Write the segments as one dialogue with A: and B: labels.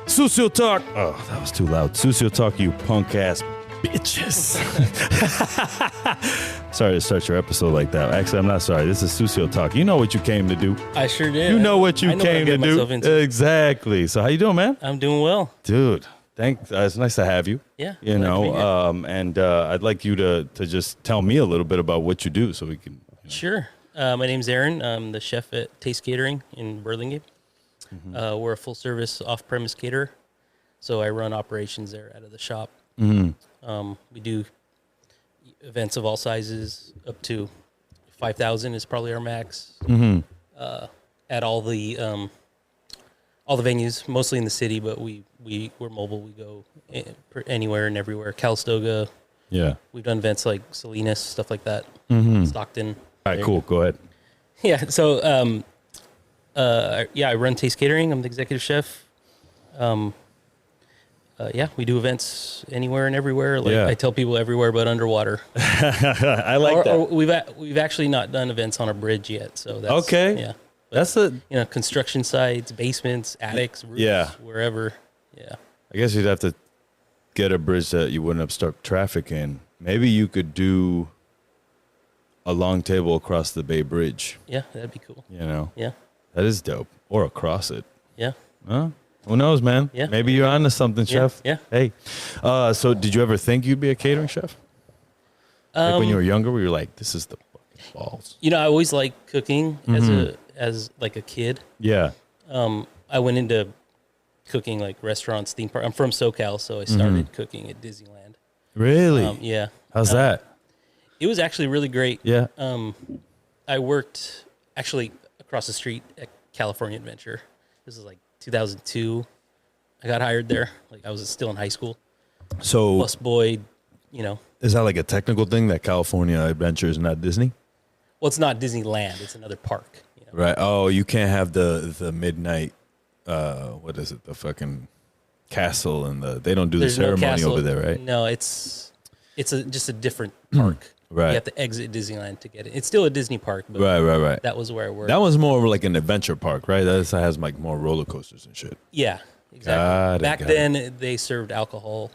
A: Sucio Talk. Oh, that was too loud. Sucio Talk, you punk ass bitches. Sorry to start your episode like that. Actually, I'm not sorry. This is Sucio Talk. You know what you came to do.
B: I sure did.
A: You know what you came to do. Exactly. So how you doing, man?
B: I'm doing well.
A: Dude, thanks. It's nice to have you.
B: Yeah.
A: You know, I'd like you to just tell me a little bit about what you do so we can.
B: Sure. My name's Aaron. I'm the chef at Taste Catering in Burlingame. Mm-hmm. We're a full-service off-premise caterer, so I run operations there out of the shop. Mm-hmm. We do events of all sizes, up to 5,000 is probably our max. Mm-hmm. At all the venues, mostly in the city, but we're mobile. We go anywhere and everywhere. Calistoga.
A: Yeah.
B: We've done events like Salinas, stuff like that.
A: Mm-hmm.
B: Stockton.
A: All right, cool. Go ahead.
B: Yeah. So, I run Taste Catering. I'm the executive chef. We do events anywhere and everywhere. Like I tell people everywhere but underwater.
A: I like that.
B: Or we've actually not done events on a bridge yet. So that's
A: okay.
B: Yeah.
A: But, that's
B: construction sites, basements, attics, roofs, wherever. Yeah.
A: I guess you'd have to get a bridge that you wouldn't obstruct traffic in. Maybe you could do a long table across the Bay Bridge.
B: Yeah, that'd be cool.
A: You know?
B: Yeah.
A: That is dope. Or across it.
B: Yeah.
A: Huh? Who knows, man?
B: Yeah.
A: Maybe you're onto something, chef.
B: Yeah.
A: Hey. So did you ever think you'd be a catering chef? Like when you were younger, where you were like, this is the fucking balls.
B: You know, I always liked cooking as a kid.
A: Yeah.
B: I went into cooking like restaurants, theme park. I'm from SoCal, so I started cooking at Disneyland.
A: Really?
B: Yeah.
A: How's that?
B: It was actually really great.
A: Yeah.
B: I worked actually across the street at California Adventure. This is like 2002. I got hired there. Like I was still in high school.
A: So
B: bus boy, you know.
A: Is that like a technical thing that California Adventure is not Disney?
B: Well, it's not Disneyland. It's another park. You know?
A: Right. Oh, you can't have the midnight. What is it? The fucking castle and they don't do the ceremony over there, right?
B: No, it's just a different park.
A: Right.
B: You have to exit Disneyland to get it. It's still a Disney park, but
A: right.
B: that was where I worked.
A: That was more like an adventure park, right? That has like more roller coasters and shit.
B: Yeah, exactly. Back then, they served alcohol.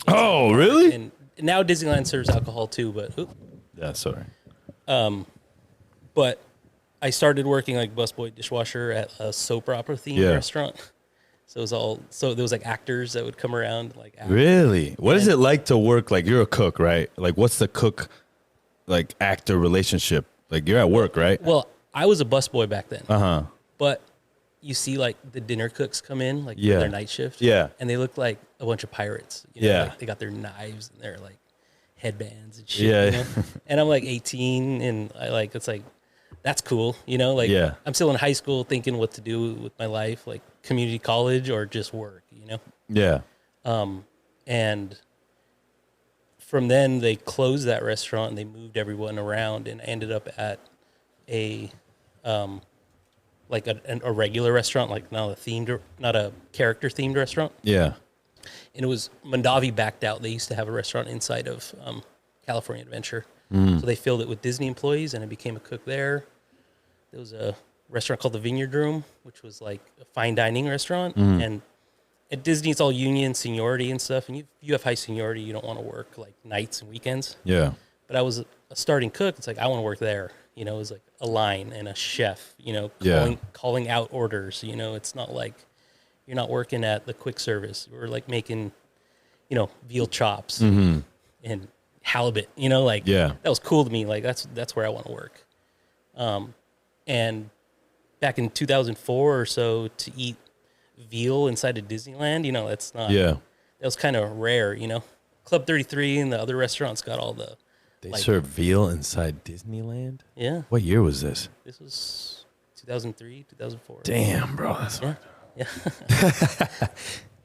A: Oh, really?
B: And now Disneyland serves alcohol too, but...
A: Yeah, sorry.
B: But I started working like busboy dishwasher at a soap opera themed restaurant. So it was there was like actors that would come around. Like
A: really? What is it like to work, like you're a cook, right? Like what's the cook, like actor relationship? Like you're at work, right?
B: Well, I was a busboy back then.
A: Uh-huh.
B: But you see like the dinner cooks come in, like for their night shift.
A: Yeah.
B: And they look like a bunch of pirates. You know, like they got their knives and their like headbands and shit.
A: Yeah.
B: You know? And I'm like 18 and it's like, that's cool. You know, like I'm still in high school thinking what to do with my life, like community college or just work, you know?
A: Yeah.
B: And from then they closed that restaurant and they moved everyone around and I ended up at a regular restaurant, like not a character themed restaurant.
A: Yeah.
B: And it was Mondavi backed out. They used to have a restaurant inside of California Adventure. So they filled it with Disney employees and I became a cook there. There was a restaurant called the Vineyard Room, which was like a fine dining restaurant. And at Disney, it's all union, seniority and stuff. And you have high seniority, you don't want to work like nights and weekends.
A: Yeah.
B: But I was a starting cook. It's like, I want to work there. You know, it was like a line and a chef, you know, calling out orders. You know, it's not like you're not working at the quick service. We're like making, you know, veal chops and halibut, you know, like that was cool to me. Like that's where I want to work. And back in 2004 or so to eat veal inside of Disneyland, you know, that's not, that was kind of rare, you know. Club 33 and the other restaurants got all the.
A: They serve veal inside Disneyland?
B: Yeah.
A: What year was this?
B: This was 2003, 2004.
A: Damn, bro. That's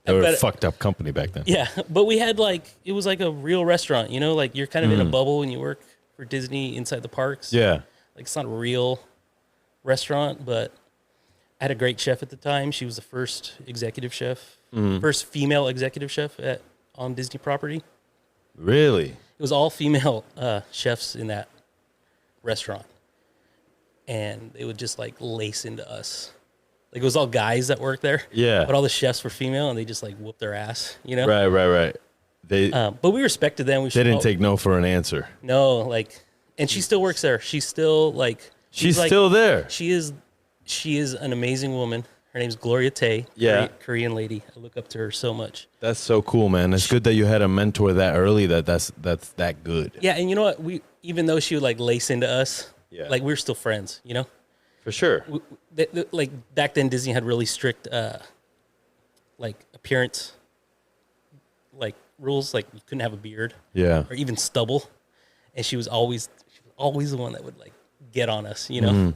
A: They were a fucked up company back then.
B: Yeah, but we had it was like a real restaurant, you know, like you're kind of in a bubble when you work for Disney inside the parks.
A: Yeah.
B: Like it's not a real restaurant, but I had a great chef at the time. She was the first executive chef, first female executive chef on Disney property.
A: Really?
B: It was all female chefs in that restaurant. And they would just like lace into us Like it was all guys that worked there.
A: Yeah.
B: But all the chefs were female, and they just like whooped their ass, you know?
A: Right. They
B: But we respected them.
A: they didn't take no for an answer.
B: No, like, and she still works there. She's still like,
A: She's
B: like,
A: still there.
B: She is an amazing woman. Her name's Gloria Tay.
A: Yeah.
B: Korean lady. I look up to her so much.
A: That's so cool, man. It's good that you had a mentor that early. That's that good.
B: Yeah, and you know what? Even though she would like lace into us,
A: Yeah.
B: like we were still friends, you know?
A: For sure.
B: Like back then Disney had really strict like appearance like rules, like you couldn't have a beard
A: Yeah.
B: or even stubble, and she was always the one that would like get on us, you know?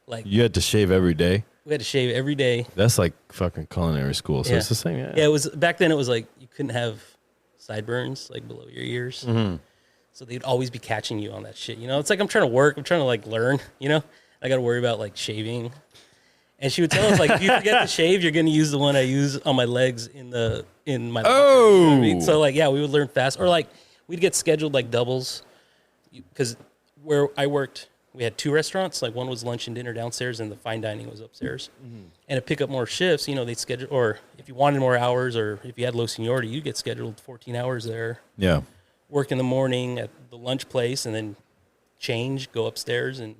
B: Like
A: You had to shave every day.
B: we had to shave every day.
A: That's like fucking culinary school. So
B: Yeah.
A: it's the same. Yeah.
B: Yeah, it was back then. It was like you couldn't have sideburns like below your ears, so they'd always be catching you on that shit. You know, it's like I'm trying to work, I'm trying to like learn. You know, I got to worry about like shaving, and she would tell us like, if you forget to shave, you're going to use the one I use on my legs in my.
A: Oh,
B: you know what I mean? So like, yeah, we would learn fast, or like we'd get scheduled like doubles, because where I worked, we had 2 restaurants. Like one was lunch and dinner downstairs, and the fine dining was upstairs. And to pick up more shifts, you know, they'd schedule, or if you wanted more hours, or if you had low seniority, you get scheduled 14 hours there.
A: yeah.
B: Work in the morning at the lunch place, and then change, go upstairs, and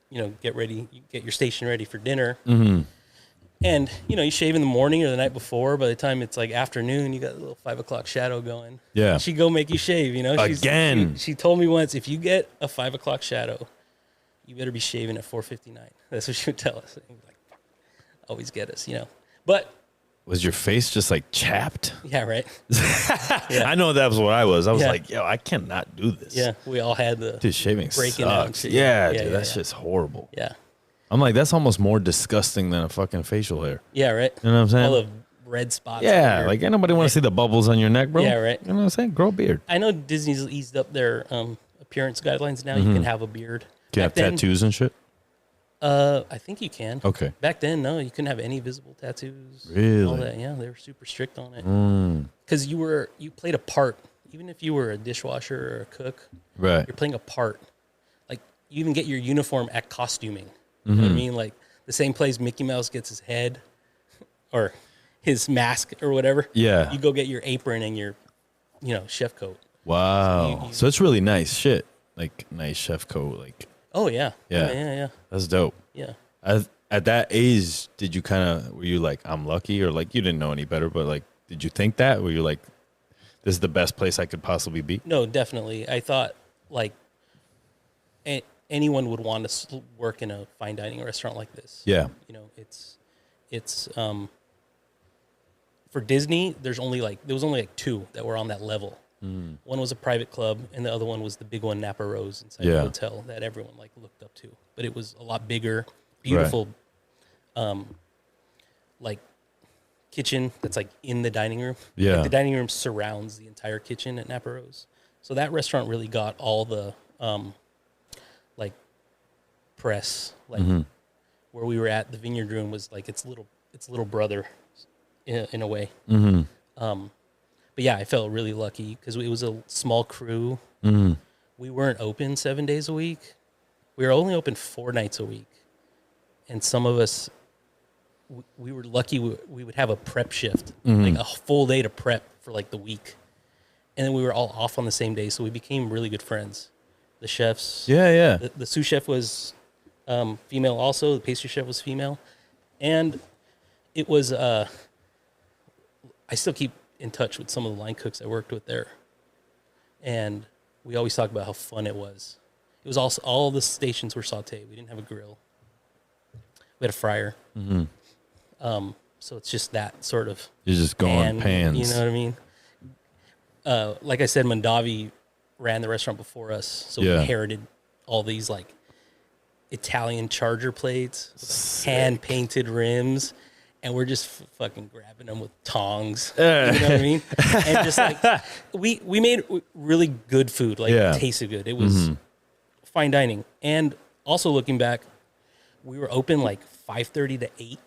B: you know, get ready, get your station ready for dinner. And you know, you shave in the morning or the night before. By the time it's like afternoon, you got a little 5 o'clock shadow going.
A: Yeah.
B: She go make you shave. You know,
A: Again.
B: She told me once, if you get a 5 o'clock shadow, you better be shaving at 4:59. That's what she would tell us. Like, always get us, you know. But
A: Was your face just like chapped?
B: yeah, right.
A: I know that was what I was. I was
B: Yeah.
A: like, yo, I cannot do this.
B: Yeah, we all had the
A: Dude, shaving
B: breaking out and
A: sucks.
B: shit.
A: Yeah,
B: Yeah,
A: dude,
B: yeah,
A: that
B: yeah.
A: shit's horrible.
B: yeah,
A: I'm like, that's almost more disgusting than a fucking facial hair.
B: yeah, right.
A: You know what I'm saying?
B: All the red spots.
A: Yeah,
B: on your-
A: like ain't nobody want to see the bubbles on your neck, bro.
B: Yeah, right.
A: You know what I'm saying? Grow a beard.
B: I know Disney's eased up their appearance guidelines now. You can have a beard.
A: Can you have
B: Back then,
A: tattoos and shit?
B: I think you can.
A: Okay.
B: Back then, no, you couldn't have any visible tattoos.
A: Really?
B: All that. Yeah, they were super strict on it. Because you played a part. Even if you were a dishwasher or a cook,
A: Right.
B: you're playing a part. Like you even get your uniform at costuming. You know what I mean? Like the same place Mickey Mouse gets his head or his mask or whatever.
A: Yeah.
B: You go get your apron and your, you know, chef coat.
A: Wow. So it's really nice shit. Like nice chef coat. Like,
B: Oh yeah.
A: Yeah.
B: Yeah.
A: that's dope.
B: Yeah.
A: At that age, did you were you like, I'm lucky, or like you didn't know any better, but like, did you think that? Were you like, this is the best place I could possibly be?
B: No, definitely. I thought like anyone would want to work in a fine dining restaurant like this.
A: Yeah.
B: You know, it's for Disney. There was only like 2 that were on that level. One was a private club, and the other one was the big one, Napa Rose, inside the hotel that everyone like looked up to. But it was a lot bigger, beautiful, like kitchen that's like in the dining room.
A: Yeah.
B: Like, the dining room surrounds the entire kitchen at Napa Rose. So that restaurant really got all the like press. Like where we were at, the Vineyard Room was like its little brother in a way. But yeah, I felt really lucky because it was a small crew. We weren't open 7 days a week. We were only open 4 nights a week. And some of us, we were lucky we would have a prep shift, like a full day to prep for like the week. And then we were all off on the same day, so we became really good friends. The chefs.
A: Yeah.
B: The sous chef was female also. The pastry chef was female. And it was, I still keep in touch with some of the line cooks I worked with there. And we always talk about how fun it was. It was also, all the stations were sauteed. We didn't have a grill. We had a fryer. So it's just that sort of
A: You're just going pans.
B: You know what I mean? Like I said, Mondavi ran the restaurant before us. So we inherited all these like Italian charger plates, hand-painted rims. And we're just fucking grabbing them with tongs. You know what I mean? And just like, we made really good food. Like, it tasted good. It was fine dining. And also looking back, we were open like 5:30 to 8.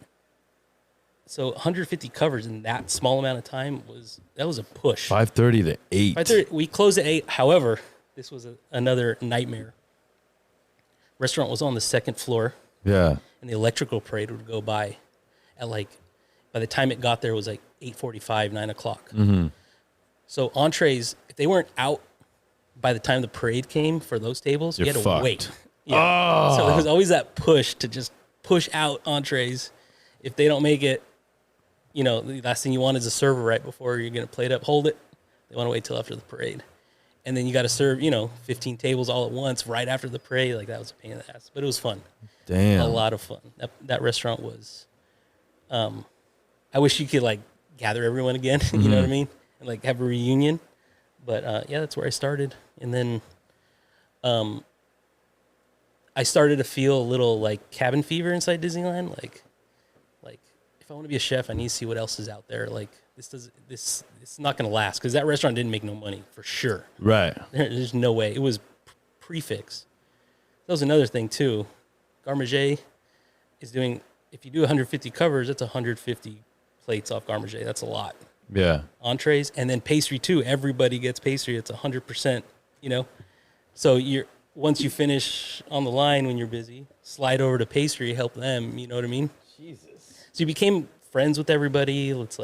B: So 150 covers in that small amount of time was a push.
A: 5:30 to 8.
B: 5:30, we closed at 8. However, this was another nightmare. Restaurant was on the second floor.
A: Yeah.
B: And the electrical parade would go by at by the time it got there, it was like 8:45, 9 o'clock.
A: Mm-hmm.
B: So entrees, if they weren't out by the time the parade came for those tables, you had to wait. Yeah.
A: Oh.
B: So there was always that push to just push out entrees. If they don't make it, the last thing you want is a server right before you're going to plate up, hold it. They want to wait till after the parade. And then you got to serve, 15 tables all at once right after the parade. Like, that was a pain in the ass. But it was fun.
A: Damn.
B: A lot of fun. That restaurant was, I wish you could, gather everyone again, you know what I mean? And, have a reunion. But, yeah, that's where I started. And then I started to feel a little, cabin fever inside Disneyland. Like, if I want to be a chef, I need to see what else is out there. It's not going to last, because that restaurant didn't make no money for sure.
A: Right.
B: There's no way. It was prefix. That was another thing too. Garmager is doing, if you do 150 covers, that's 150 plates off Garmager. That's a lot.
A: Yeah.
B: Entrees, and then pastry too. Everybody gets pastry. It's 100%. So once you finish on the line when you're busy, slide over to pastry, help them. You know what I mean?
A: Jesus.
B: So you became friends with everybody. It's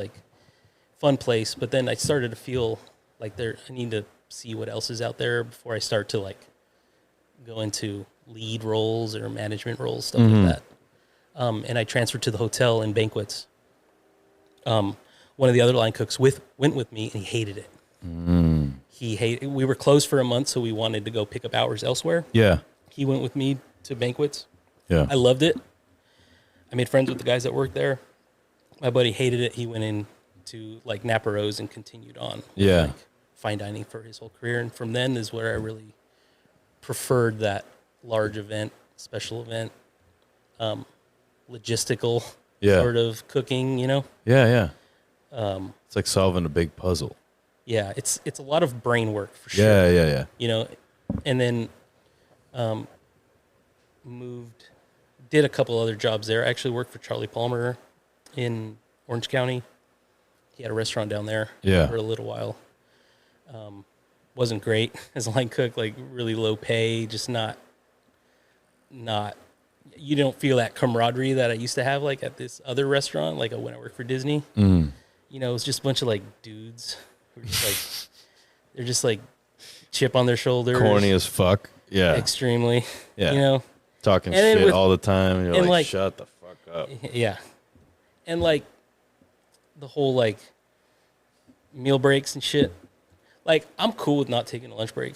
B: fun place. But then I started to feel I need to see what else is out there before I start to go into lead roles or management roles, stuff like that. And I transferred to the hotel and banquets. One of the other line cooks went with me, and he hated it. We were closed for a month, so we wanted to go pick up hours elsewhere.
A: Yeah.
B: He went with me to banquets.
A: Yeah.
B: I loved it. I made friends with the guys that worked there. My buddy hated it. He went into Napa Rose and continued on.
A: Yeah.
B: Fine dining for his whole career. And from then is where I really preferred that large event, special event, logistical sort of cooking,
A: Yeah, yeah. It's like solving a big puzzle.
B: Yeah, it's a lot of brain work for sure.
A: Yeah.
B: And then did a couple other jobs there. I actually worked for Charlie Palmer in Orange County. He had a restaurant down there for a little while. Wasn't great as a line cook, really low pay, just not, you don't feel that camaraderie that I used to have at this other restaurant, when I worked for Disney. It was just a bunch of dudes who were just they're just chip on their shoulders.
A: Corny as fuck. Yeah.
B: Extremely.
A: Yeah. Talking shit all the time. And you're shut the fuck up.
B: Yeah. And the whole meal breaks and shit. I'm cool with not taking a lunch break.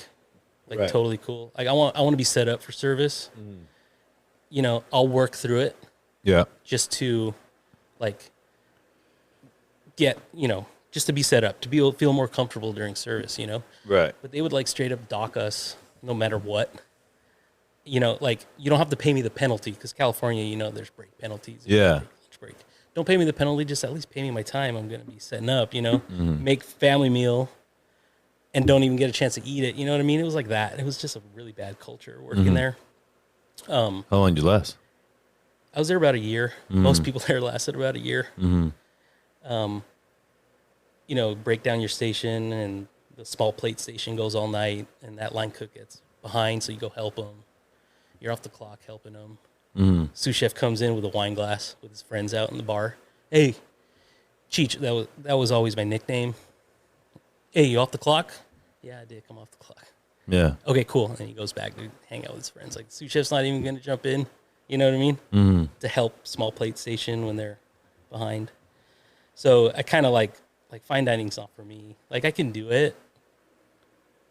B: Right. Totally cool. I want to be set up for service. I'll work through it.
A: Yeah.
B: Just to get, just to be set up, to feel more comfortable during service,
A: Right.
B: But they would straight up dock us no matter what. You don't have to pay me the penalty, because California, there's break penalties.
A: Yeah.
B: Lunch break. Don't pay me the penalty, just at least pay me my time. I'm going to be setting up, make family meal and don't even get a chance to eat it. You know what I mean? It was like that. It was just a really bad culture working there.
A: How long did you last?
B: I was there about a year. Most people there lasted about a year. Break down your station, and the small plate station goes all night, and that line cook gets behind, so you go help them. You're off the clock helping them. Sous chef comes in with a wine glass with his friends out in the bar. Hey, Cheech, that was always my nickname. Hey, you off the clock? Yeah, I did come off the clock.
A: Yeah.
B: Okay, cool. And he goes back to hang out with his friends. Sous chef's not even going to jump in. You know what I mean? To help small plate station when they're behind. So I kind of fine dining's not for me. I can do it,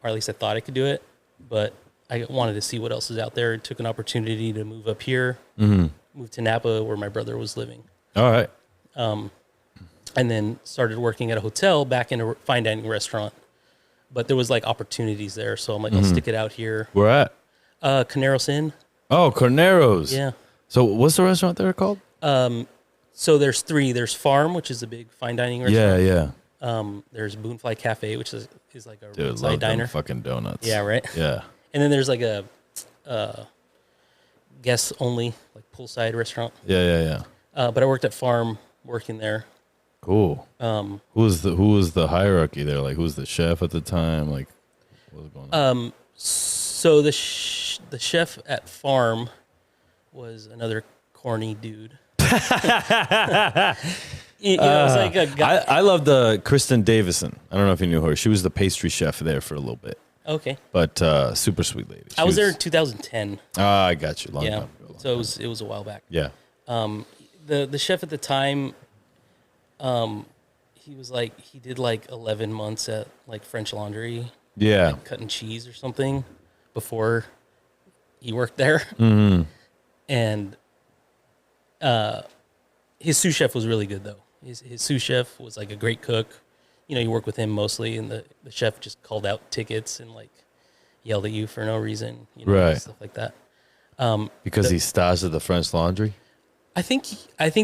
B: or at least I thought I could do it, but I wanted to see what else is out there. Took an opportunity to move up here, moved to Napa where my brother was living.
A: All right.
B: And then started working at a hotel back in a fine dining restaurant. But there was opportunities there, so I'm I'll stick it out here.
A: Where at?
B: Carneros Inn.
A: Oh, Carneros.
B: Yeah.
A: So what's the restaurant there called?
B: So there's three. There's Farm, which is a big fine dining restaurant.
A: Yeah.
B: There's Boonfly Cafe, which is a
A: Dude,
B: roadside diner.
A: Fucking donuts.
B: Yeah, right.
A: Yeah.
B: And then there's a guests only poolside restaurant.
A: Yeah.
B: But I worked at Farm, working there.
A: Cool. Who was the hierarchy there? Who was the chef at the time? What was going on?
B: So the chef at Farm was another corny dude. It was like a guy.
A: I love the Kristen Davison. I don't know if you knew her. She was the pastry chef there for a little bit.
B: Okay.
A: But super sweet lady.
B: I was there in 2010.
A: I got you. Long
B: Yeah.
A: time ago.
B: So it was a while back.
A: Yeah.
B: The chef at the time, he was like, he did like 11 months at like French Laundry.
A: Yeah.
B: Like cutting cheese or something before he worked there.
A: Mm-hmm.
B: And his sous chef was really good though. His sous chef was like a great cook. You know, you work with him mostly, and the chef just called out tickets and like yelled at you for no reason, you know,
A: right?
B: Stuff like that.
A: Because he staged at the French Laundry.
B: I think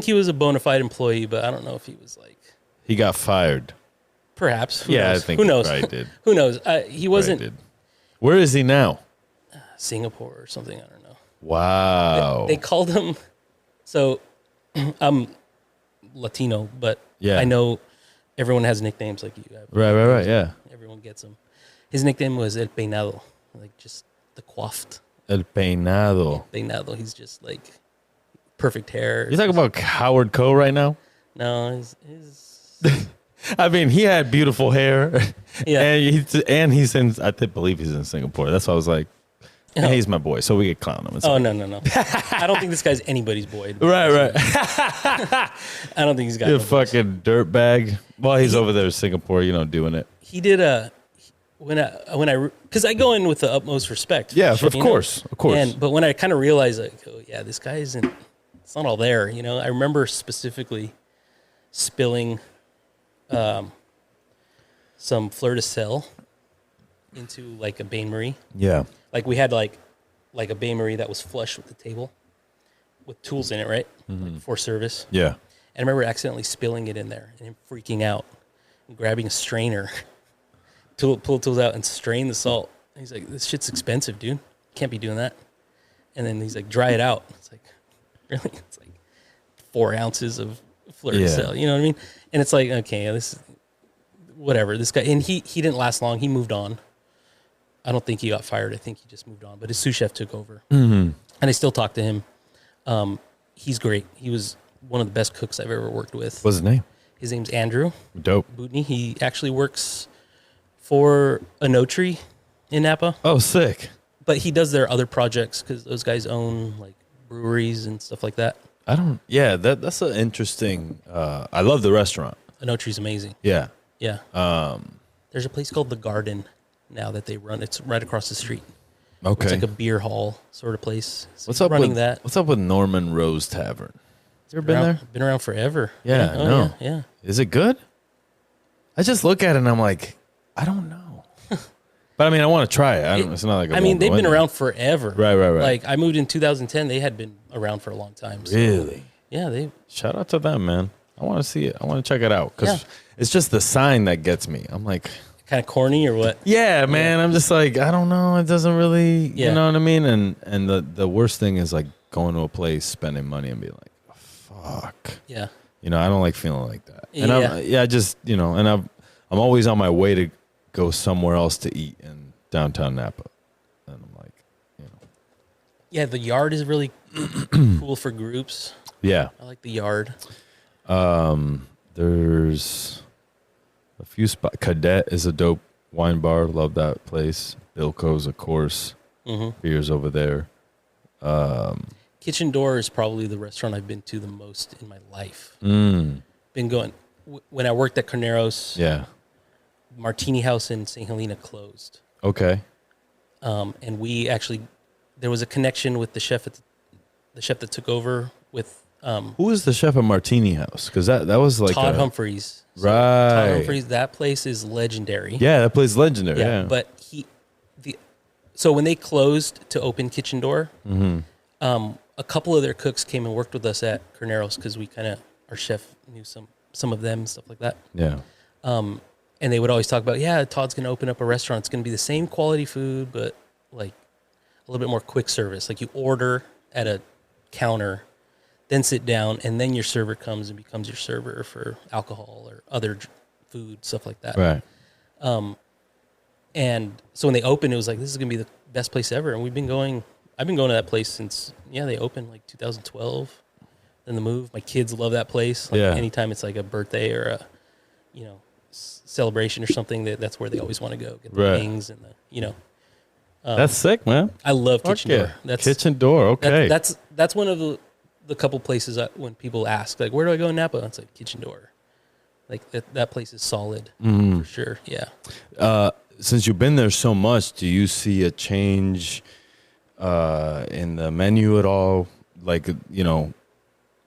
B: he was a bona fide employee, but I don't know if he was like.
A: He got fired.
B: Perhaps. Who
A: yeah,
B: knows?
A: I think
B: who knows?
A: He probably did.
B: Who knows? He wasn't.
A: Did. Where is he now?
B: Singapore or something. I don't know.
A: Wow.
B: They called him. So, I'm Latino, but
A: yeah.
B: I know everyone has nicknames like you have.
A: Right. Yeah.
B: Everyone gets them. His nickname was El Peinado, like just the coiffed.
A: El Peinado.
B: El Peinado. He's just like perfect hair.
A: You talking about Howard Coe right now?
B: No, his
A: I mean, he had beautiful hair.
B: Yeah.
A: And he's in, I believe he's in Singapore. That's why I was like, hey, he's my boy, so we could clown him. It's
B: no. I don't think this guy's anybody's boy.
A: Right.
B: I don't think he's got
A: a
B: no
A: fucking dirtbag. Well, he's over there in Singapore, doing it.
B: He did because I go in with the utmost respect.
A: Yeah, of course.
B: But when I kind of realized, like, oh yeah, this guy it's not all there. I remember specifically spilling some fleur de sel into like a bain marie.
A: Yeah.
B: Like we had like a bain marie that was flush with the table with tools in it, right?
A: Mm-hmm.
B: Like for service.
A: Yeah.
B: And I remember accidentally spilling it in there and him freaking out and grabbing a strainer, pull tools out and strain the salt. And he's like, this shit's expensive, dude. Can't be doing that. And then he's like, dry it out. It's like, really? It's like 4 ounces of fleur de sel. You know what I mean? And it's like, okay, this is whatever. This guy, and he didn't last long. He moved on. I don't think he got fired. I think he just moved on. But his sous chef took over.
A: Mm-hmm.
B: And I still talk to him. He's great. He was one of the best cooks I've ever worked with.
A: What's his name?
B: His name's Andrew.
A: Dope.
B: Bootney. He actually works for a notary in Napa.
A: Oh, sick.
B: But he does their other projects because those guys own like breweries and stuff like that.
A: That's an interesting, I love the restaurant.
B: A notary's amazing.
A: Yeah.
B: Yeah. There's a place called The Garden now that they run. It's right across the street.
A: Okay.
B: It's like a beer hall sort of place. So
A: What's up
B: running
A: with What's up with Norman Rose Tavern? You ever been there?
B: Been around forever.
A: Yeah,
B: Oh,
A: no.
B: Yeah.
A: Is it good? I just look at it and I'm like, I don't know. But I mean, I want to try it. It's not like
B: they've been around forever.
A: Right.
B: Like I moved in 2010. They had been around for a long time. So,
A: Really?
B: yeah.
A: Shout out to them, man. I want to see it. I want to check it out because it's just the sign that gets me. I'm like,
B: kind of corny or what?
A: Yeah, man. I'm just like, I don't know. It doesn't really,
B: Yeah.
A: you know what I mean? And the worst thing is like going to a place, spending money and being like, fuck.
B: Yeah.
A: I don't like feeling like that. And
B: Yeah.
A: I'm always on my way to go somewhere else to eat in downtown Napa. And I'm like,
B: Yeah, the yard is really cool for groups.
A: Yeah.
B: I like the yard.
A: There's a few spots. Cadet is a dope wine bar. Love that place. Bilko's, of course.
B: Mm-hmm.
A: Beers over there.
B: Kitchen Door is probably the restaurant I've been to the most in my life.
A: Mm.
B: Been going when I worked at Carneros.
A: Yeah.
B: Martini House in St. Helena closed.
A: Okay.
B: And we actually there was a connection with the chef that took over with
A: Who is the chef at Martini House? Because that was like
B: Todd Humphreys. So
A: right.
B: Todd Humphreys. That place is legendary.
A: Yeah, that place is legendary. Yeah.
B: But so when they closed to open Kitchen Door,
A: Mm-hmm.
B: A couple of their cooks came and worked with us at Carneros because our chef knew some of them, stuff like that.
A: Yeah.
B: And they would always talk about, Todd's going to open up a restaurant. It's going to be the same quality food, but like a little bit more quick service. Like you order at a counter, then sit down, and then your server comes and becomes your server for alcohol or other food, stuff like that.
A: Right.
B: And so when they opened, it was like, this is going to be the best place ever. And we've been going I've been going to that place since they opened like 2012. Then the move. My kids love that place. Like anytime it's like a birthday or a celebration or something, that's where they always want to go get the wings and the
A: that's sick, man.
B: I love Kitchen Door. That's
A: Kitchen Door. Okay,
B: that's one of the couple places when people ask like, where do I go in Napa? It's like Kitchen Door. Like that place is solid for sure. Yeah.
A: Since you've been there so much, do you see a change in the menu at all? Like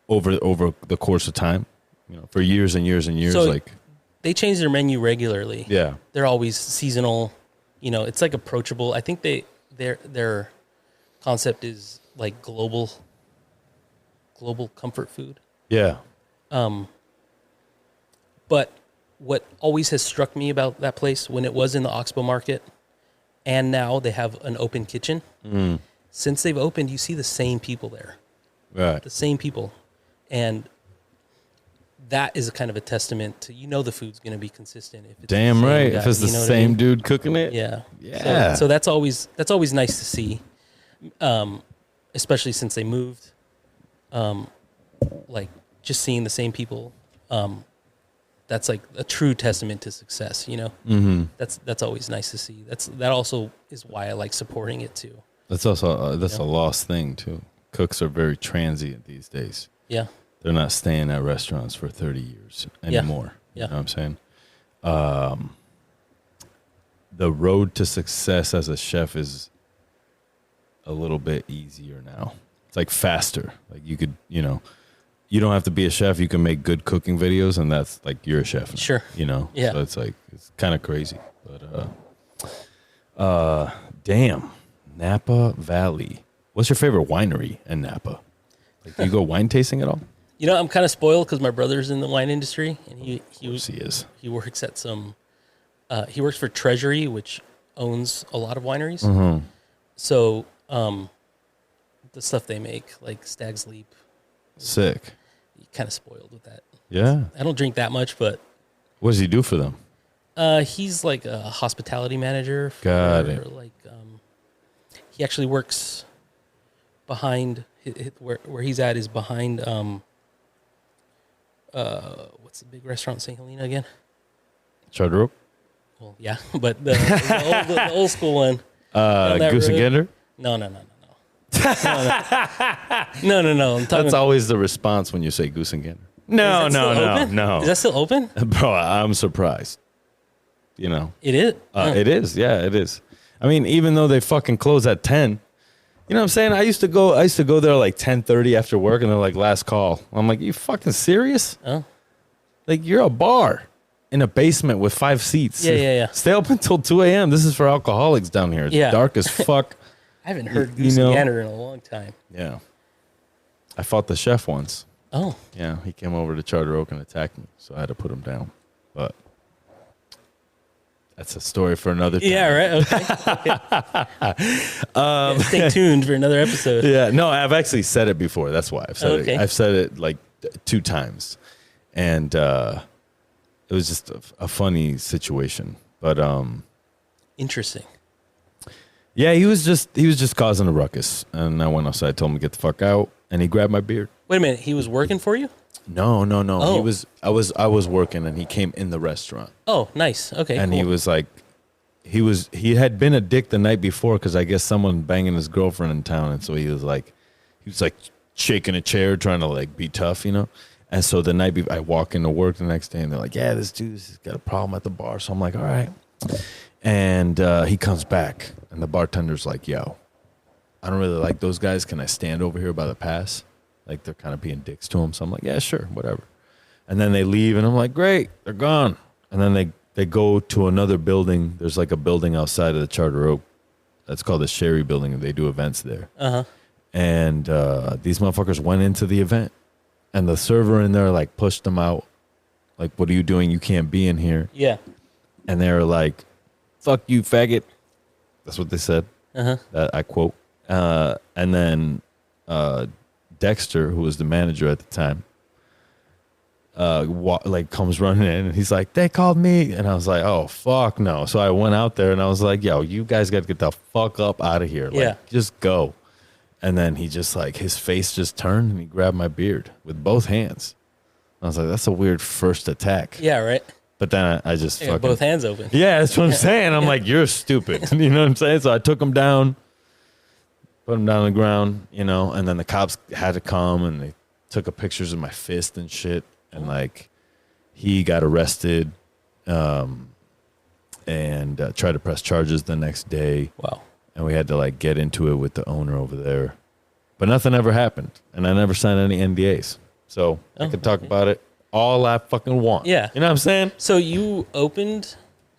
A: over the course of time, for years and years and years. So like
B: they change their menu regularly.
A: Yeah,
B: they're always seasonal. It's like approachable. I think their concept is like global comfort food.
A: Yeah.
B: But what always has struck me about that place when it was in the Oxbow Market, and now they have an open kitchen. Since they've opened, you see the same people there.
A: Right.
B: The same people, and that is a kind of a testament to the food's going to be consistent. If it's
A: damn right, guy, if it's the same dude cooking it.
B: Yeah. So that's always nice to see, especially since they moved. Like just seeing the same people, that's like a true testament to success.
A: Mm-hmm.
B: That's always nice to see. That also is why I like supporting it too.
A: That's also a lost thing too. Cooks are very transient these days.
B: Yeah.
A: They're not staying at restaurants for 30 years anymore.
B: Yeah.
A: You know what I'm saying? The road to success as a chef is a little bit easier now. It's like faster. Like you could, you don't have to be a chef. You can make good cooking videos, and that's like you're a chef now,
B: sure. Yeah.
A: So it's kind of crazy. But damn, Napa Valley. What's your favorite winery in Napa? Like, do you go wine tasting at all?
B: I'm kind of spoiled because my brother's in the wine industry, and he
A: is.
B: He works at some. He works for Treasury, which owns a lot of wineries.
A: Mm-hmm.
B: So, the stuff they make, like Stag's Leap,
A: sick.
B: Kind of spoiled with that.
A: Yeah.
B: I don't drink that much, but
A: what does he do for them?
B: He's like a hospitality manager.
A: Got it.
B: Like, he actually works behind where he's at is behind what's the big restaurant in St. Helena again?
A: Charter Oak?
B: Well, yeah, but the old school one.
A: Goose and Gander?
B: No. No. I'm talking.
A: That's always the response when you say Goose and Gander. No.
B: Is that still open?
A: Bro, I'm surprised.
B: It is?
A: It is. Yeah, it is. I mean, even though they fucking close at 10, you know what I'm saying? I used to go there like 10:30 after work, and they're like, last call. I'm like, you fucking serious?
B: Oh.
A: Like, you're a bar in a basement with 5 seats.
B: Yeah.
A: Stay up until 2 a.m. This is for alcoholics down here. It's dark as fuck.
B: I haven't heard Goose and Gander in a long time.
A: Yeah. I fought the chef once.
B: Oh.
A: Yeah, he came over to Charter Oak and attacked me, so I had to put him down. But that's a story for another time.
B: Yeah, right. Okay. Stay tuned for another episode.
A: Yeah, no, I've actually said it before. That's why I've said it. I've said it like 2 times, and it was just a funny situation. But
B: interesting.
A: Yeah, he was just causing a ruckus, and I went outside, told him to get the fuck out, and he grabbed my beard.
B: Wait a minute, he was working for you?
A: No.
B: Oh.
A: I was working, and he came in the restaurant.
B: Oh, nice. Okay.
A: And
B: cool.
A: he was like, he had been a dick the night before because I guess someone banging his girlfriend in town, and so he was like shaking a chair trying to like be tough, And so the night before, I walk into work the next day, and they're like, yeah, this dude's got a problem at the bar. So I'm like, all right. And he comes back, and the bartender's like, yo, I don't really like those guys. Can I stand over here by the pass? Like, they're kind of being dicks to him. So I'm like, yeah, sure, whatever. And then they leave, and I'm like, great, they're gone. And then they go to another building. There's like a building outside of the Charter Oak that's called the Sherry Building, and they do events there.
B: Uh-huh.
A: And these motherfuckers went into the event, and the server in there, like, pushed them out. Like, what are you doing? You can't be in here.
B: Yeah.
A: And they were like, fuck you, faggot. That's what they said.
B: Uh-huh.
A: I quote. And then Dexter, who was the manager at the time, comes running in, and he's like, they called me. And I was like, oh, fuck no. So I went out there, and I was like, yo, you guys got to get the fuck up out of here. Like, just go. And then he just like, his face just turned and he grabbed my beard with both hands. I was like, that's a weird first attack.
B: Yeah, right.
A: But then I just
B: got both hands open.
A: Yeah, that's what I'm saying. I'm like, you're stupid. You know what I'm saying? So I took him down, put him down on the ground, you know, and then the cops had to come and they took pictures of my fist and shit. And like, he got arrested and tried to press charges the next day.
B: Wow.
A: And we had to like get into it with the owner over there. But nothing ever happened. And I never signed any NDAs. So I could talk about it all I fucking want.
B: Yeah.
A: You know what I'm saying?
B: So you opened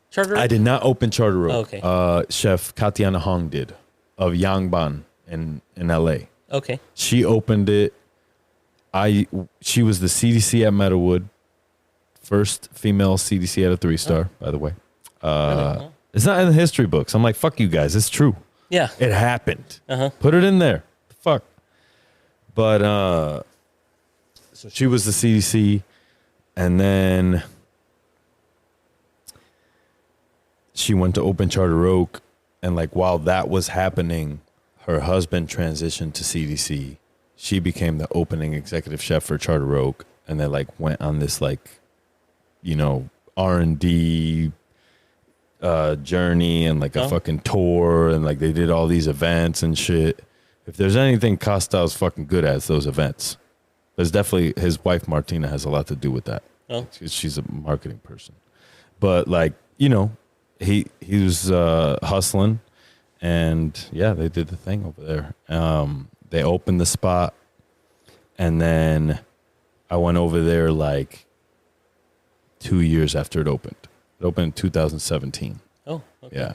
B: Charter Oak?
A: I did not open Charter Oak.
B: Okay.
A: Chef Katiana Hong did of Yangban in LA.
B: Okay. She
A: opened it. She was the CDC at Meadowood. First female CDC at a 3-star, by the way.
B: Really?
A: It's not in the history books. I'm like, fuck you guys. It's true.
B: Yeah.
A: It happened.
B: Uh-huh.
A: Put it in there. Fuck. But so she was the CDC, and then she went to open Charter Oak, and like while that was happening, her husband transitioned to CDC. She became the opening executive chef for Charter Oak, and they like went on this like, you know, R&D journey and like a fucking tour, and like they did all these events and shit. If there's anything Costal's fucking good at, it's those events. There's definitely, his wife Martina has a lot to do with that. Oh. She's a marketing person. But like, you know, he was hustling, and yeah, they did the thing over there. They opened the spot, and then I went over there like 2 years after it opened. It opened in 2017.
B: Oh, okay.
A: Yeah.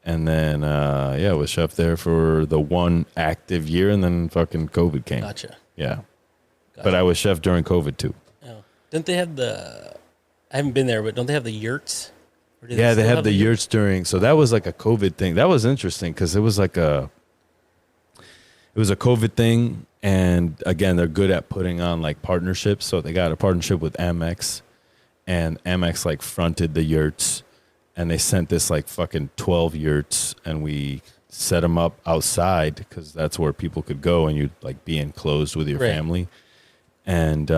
A: And then, I was chef there for the one active year, and then fucking COVID came.
B: Gotcha.
A: Yeah. But I was chef during COVID too.
B: Oh. Don't they have I haven't been there, but don't they have the yurts?
A: Yeah, they have the yurts during, so that was like a COVID thing. That was interesting because it was like it was a COVID thing. And again, they're good at putting on like partnerships. So they got a partnership with Amex, and Amex like fronted the yurts, and they sent this like fucking 12 yurts, and we set them up outside because that's where people could go and you'd like be enclosed with your family. And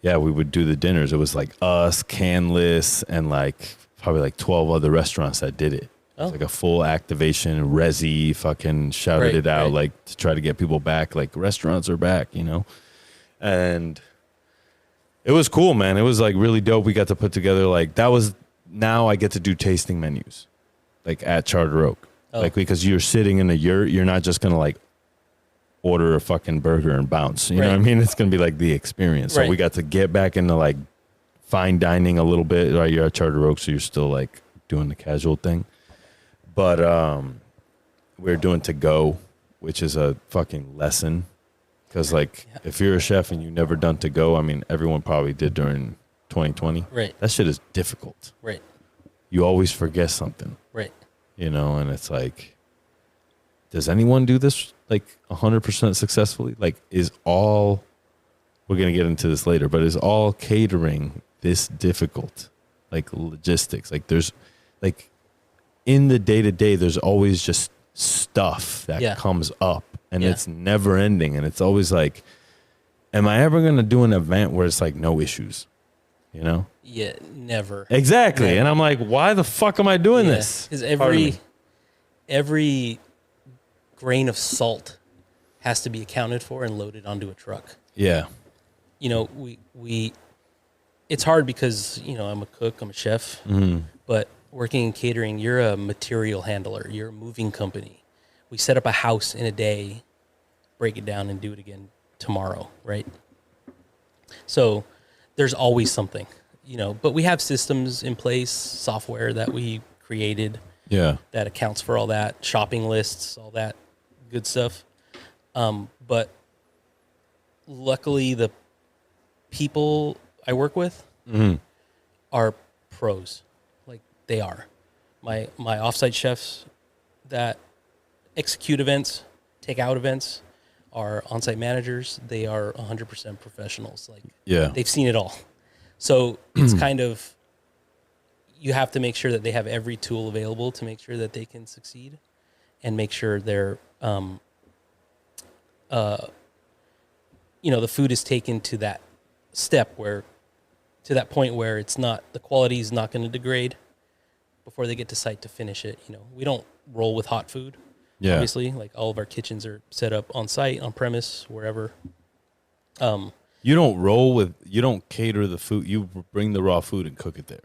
A: we would do the dinners. It was like us, Canless, and like probably like 12 other restaurants that did it. It was like a full activation. Resi fucking shouted it out like to try to get people back. Like restaurants are back, you know? And it was cool, man. It was like really dope. We got to put together like now I get to do tasting menus like at Charter Oak. Like because you're sitting in a yurt, you're not just going to like order a fucking burger and bounce. You know what I mean? It's going to be like the experience. So we got to get back into like fine dining a little bit. Right? You're at Charter Oak, so you're still like doing the casual thing. But we're doing to go, which is a fucking lesson. Because like if you're a chef and you've never done to go, I mean, everyone probably did during 2020.
B: Right.
A: That shit is difficult.
B: Right.
A: You always forget something.
B: Right.
A: You know, and it's like, does anyone do this like 100% successfully? Like we're going to get into this later, but is all catering this difficult? Like logistics, like there's like in the day to day, there's always just stuff that comes up, and it's never ending. And it's always like, am I ever going to do an event where it's like no issues? You know?
B: Yeah, never.
A: Exactly.
B: Never.
A: And I'm like, why the fuck am I doing this?
B: Because every grain of salt has to be accounted for and loaded onto a truck.
A: Yeah.
B: You know, we it's hard because, you know, I'm a cook, I'm a chef, but working in catering, you're a material handler, you're a moving company. We set up a house in a day, break it down and do it again tomorrow, right? So there's always something, you know, but we have systems in place, software that we created that accounts for all that, shopping lists, all that good stuff. But luckily the people I work with are pros. Like they are. My offsite chefs that execute events, take out events, are on-site managers. They are 100% professionals. Like they've seen it all. So it's kind of, you have to make sure that they have every tool available to make sure that they can succeed, and make sure they're the food is taken to that to that point where it's not, the quality is not going to degrade before they get to site to finish it. We don't roll with hot food.
A: Yeah.
B: Obviously, like all of our kitchens are set up on site, on premise, wherever.
A: You don't cater the food. You bring the raw food and cook it there.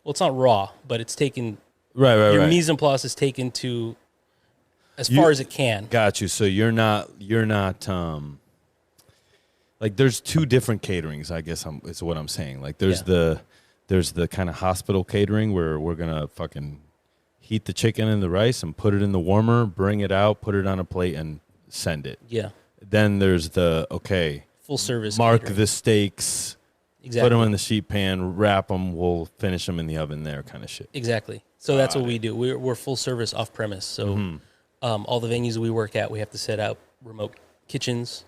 B: Well, it's not raw, but it's taken.
A: Right.
B: Your mise en place is taken to as far as it can.
A: Got you. So you're not like there's two different caterings, I guess is what I'm saying. Like there's the kind of hospital catering where we're going to fucking heat the chicken and the rice and put it in the warmer, bring it out, put it on a plate and send it.
B: Yeah.
A: Then there's the
B: full service
A: mark
B: catering.
A: The steaks.
B: Exactly.
A: Put them in the sheet pan, wrap them, we'll finish them in the oven there kind of shit.
B: Exactly. So that's what we do. We're full service off premise. So all the venues we work at, we have to set up remote kitchens.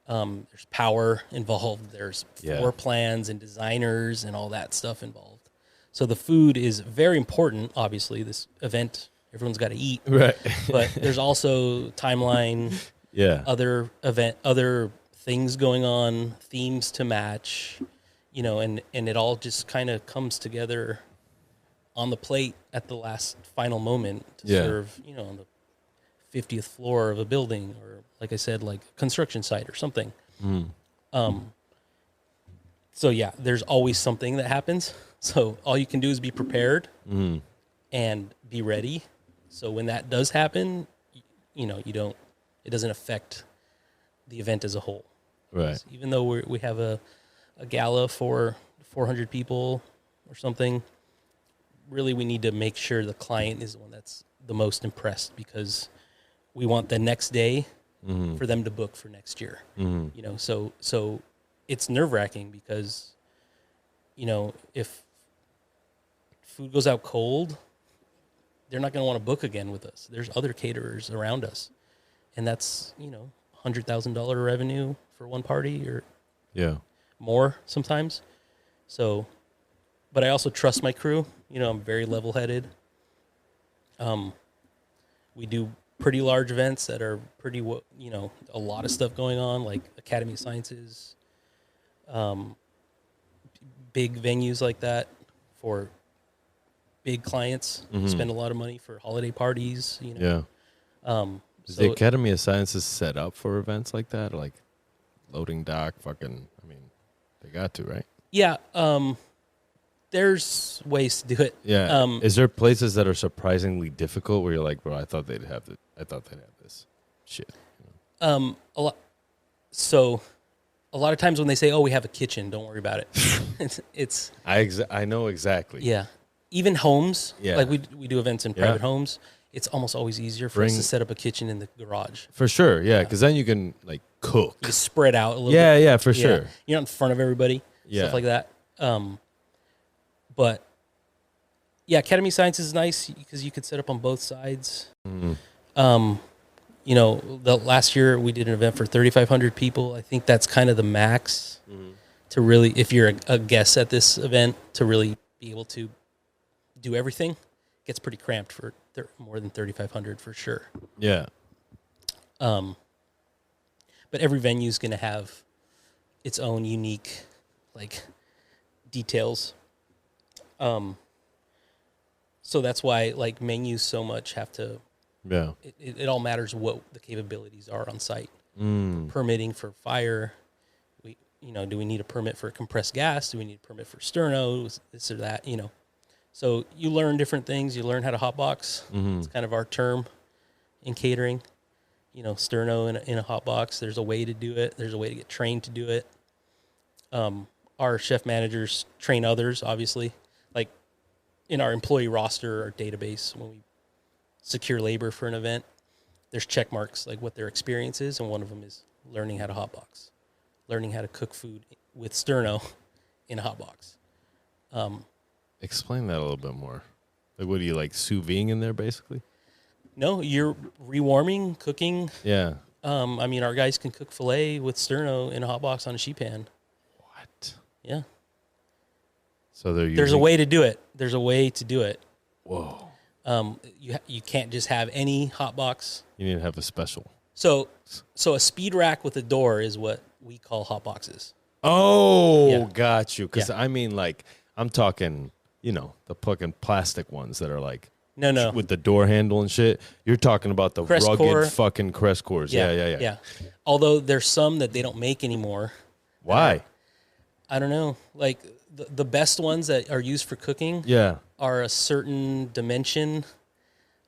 B: There's power involved. There's floor plans and designers and all that stuff involved. So the food is very important. Obviously, this event, everyone's got to eat.
A: Right.
B: But there's also timeline, other things going on, themes to match, and it all just kind of comes together on the plate at the last final moment to serve, on the 50th floor of a building, or like I said, like a construction site or something. So there's always something that happens. So all you can do is be prepared and be ready. So when that does happen, it doesn't affect the event as a whole.
A: Right.
B: So even though we have a gala for 400 people or something, really we need to make sure the client is the one that's the most impressed, because we want the next day for them to book for next year. So it's nerve-wracking because, if food goes out cold, they're not going to want to book again with us. There's other caterers around us, and that's, $100,000 revenue for one party or more sometimes. So, but I also trust my crew. I'm very level-headed. We do pretty large events that are pretty, a lot of stuff going on, like Academy of Sciences, big venues like that for big clients. Spend a lot of money for holiday parties,
A: Is the Academy of Sciences set up for events like that? Like loading dock, they got to, right?
B: Yeah. There's ways to do it.
A: Yeah. Is there places that are surprisingly difficult where you're like, bro, I thought they'd have this shit.
B: A lot. So a lot of times when they say, "Oh, we have a kitchen," don't worry about it. it's.
A: I know exactly.
B: Yeah. Even homes.
A: Yeah.
B: Like we do events in private homes. It's almost always easier for us to set up a kitchen in the garage.
A: For sure. Yeah. Because then you can cook.
B: You spread out a little bit.
A: Yeah. For sure.
B: You're not in front of everybody. Stuff like that. But Academy Science is nice because you could set up on both sides. The last year we did an event for 3,500 people. I think that's kind of the max to really, if you're a guest at this event, to really be able to do everything. It gets pretty cramped for more than 3,500 for sure.
A: Yeah.
B: But every venue is going to have its own unique, details. So that's why menus so much have to.
A: Yeah.
B: It all matters what the capabilities are on site. Permitting for fire. Do we need a permit for compressed gas? Do we need a permit for sternos? This or that? So you learn different things. You learn how to hotbox. It's kind of our term in catering. Sterno in a hotbox. There's a way to do it. There's a way to get trained to do it. Our chef managers train others, obviously. Like in our employee roster or database, when we secure labor for an event, there's check marks, like what their experience is, and one of them is learning how to hotbox, learning how to cook food with sterno in a hotbox.
A: Explain that a little bit more. Like, what do you sous vide in there, basically?
B: No, you're rewarming, cooking.
A: Yeah.
B: Our guys can cook filet with sterno in a hotbox on a sheet pan.
A: What?
B: Yeah.
A: So
B: there's a way to do it. There's a way to do it.
A: Whoa.
B: You can't just have any hot box.
A: You need to have a special.
B: So a speed rack with a door is what we call hot boxes.
A: Oh,
B: Yeah.
A: got you. Because
B: Yeah.
A: I mean, like, I'm talking, the fucking plastic ones that are like,
B: No.
A: with the door handle and shit. You're talking about the
B: Crest
A: rugged
B: core.
A: fucking crest cores. Yeah.
B: Although there's some that they don't make anymore.
A: Why?
B: I don't know. Like the best ones that are used for cooking
A: Yeah.
B: are a certain dimension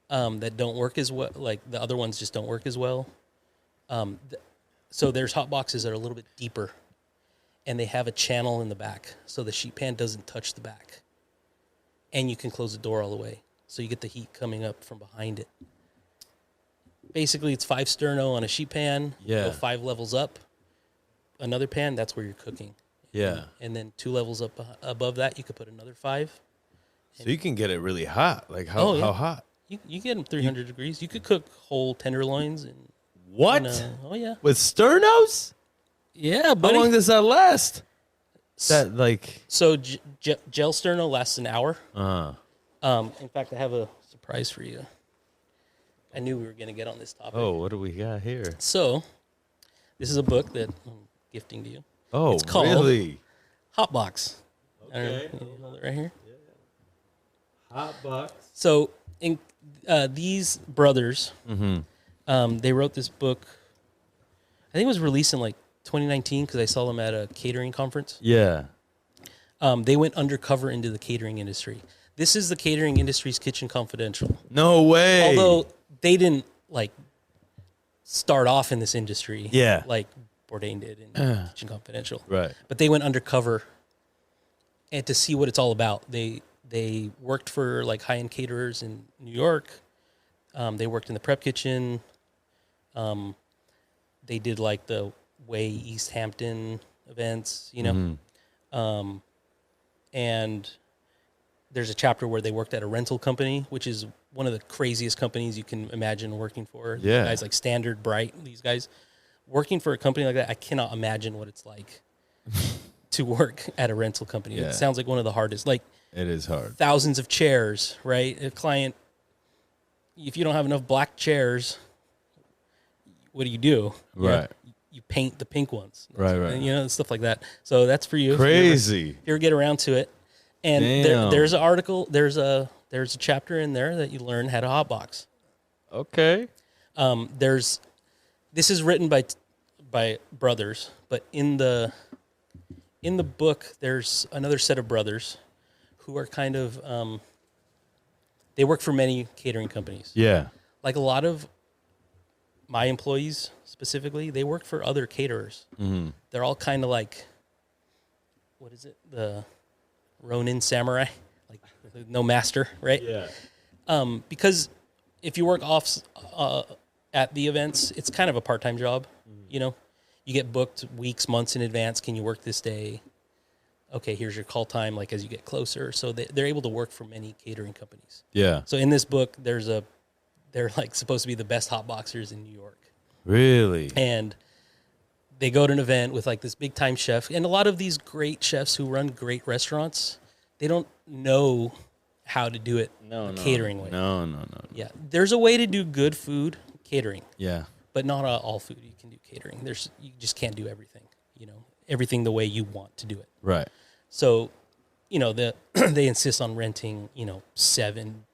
B: that don't work as well. Like the other ones just don't work as well. So there's hot boxes that are a little bit deeper, and they have a channel in the back, so the sheet pan doesn't touch the back, and you can close the door all the way, so you get the heat coming up from behind it. Basically, it's 5 sterno on a sheet pan.
A: Yeah.
B: Go 5 levels up. Another pan, that's where you're cooking.
A: Yeah.
B: And then 2 levels up above that, you could put another 5.
A: So you can get it really hot. Like how hot?
B: You get them 300 degrees. You could cook whole tenderloins and
A: What?
B: oh yeah,
A: With sternos?
B: yeah,
A: How
B: buddy.
A: long does that last? That like
B: So gel sterno lasts an hour.
A: uh
B: In fact, I have a surprise for you. I knew we were going to get on this topic.
A: Oh, what do we got here?
B: So this is a book that I'm gifting to you.
A: Oh,
B: It's called
A: really?
B: Hot Box.
A: Okay.
B: Can you hold it right here?
A: Hot box.
B: So in these brothers, they wrote this book. I think it was released in like 2019 because I saw them at a catering conference.
A: Yeah.
B: They went undercover into the catering industry. This is the catering industry's Kitchen Confidential.
A: No way.
B: Although they didn't like start off in this industry,
A: Yeah.
B: like Bourdain did in Kitchen Confidential.
A: Right.
B: But they went undercover and to see what it's all about. They worked for like high-end caterers in New York. They worked in the prep kitchen. They did like the Way East Hampton events, and there's a chapter where they worked at a rental company, which is one of the craziest companies you can imagine working for.
A: Yeah.
B: Guys like Standard, Bright, these guys. Working for a company like that, I cannot imagine what it's like to work at a rental company.
A: Yeah.
B: It sounds like one of the hardest. Like
A: It is hard.
B: thousands of chairs, right? A client, if you don't have enough black chairs, what do? You
A: Right.
B: You paint the pink ones.
A: Right.
B: And, stuff like that. So that's for you.
A: Crazy.
B: If you ever get around to it. And
A: Damn.
B: there's an article, there's a chapter in there that you learn how to hotbox.
A: Okay.
B: This is written by brothers, but in the book there's another set of brothers who are kind of they work for many catering companies.
A: Yeah.
B: Like a lot of my employees specifically, they work for other caterers.
A: Mm-hmm.
B: They're all kind of like, what is it? The Ronin samurai, like no master, right?
A: Yeah.
B: Because if you work off at the events, it's kind of a part-time job. You get booked weeks, months in advance. Can you work this day? Okay, here's your call time. Like as you get closer, so they're able to work for many catering companies.
A: Yeah.
B: So in this book, they're like supposed to be the best hotboxers in New York,
A: Really?
B: and they go to an event with like this big time chef, and a lot of these great chefs who run great restaurants, they don't know how to do it the catering way.
A: No.
B: Yeah, there's a way to do good food catering,
A: Yeah.
B: but not all food you can do catering. You just can't do everything. Everything the way you want to do it.
A: Right.
B: So, they insist on renting 7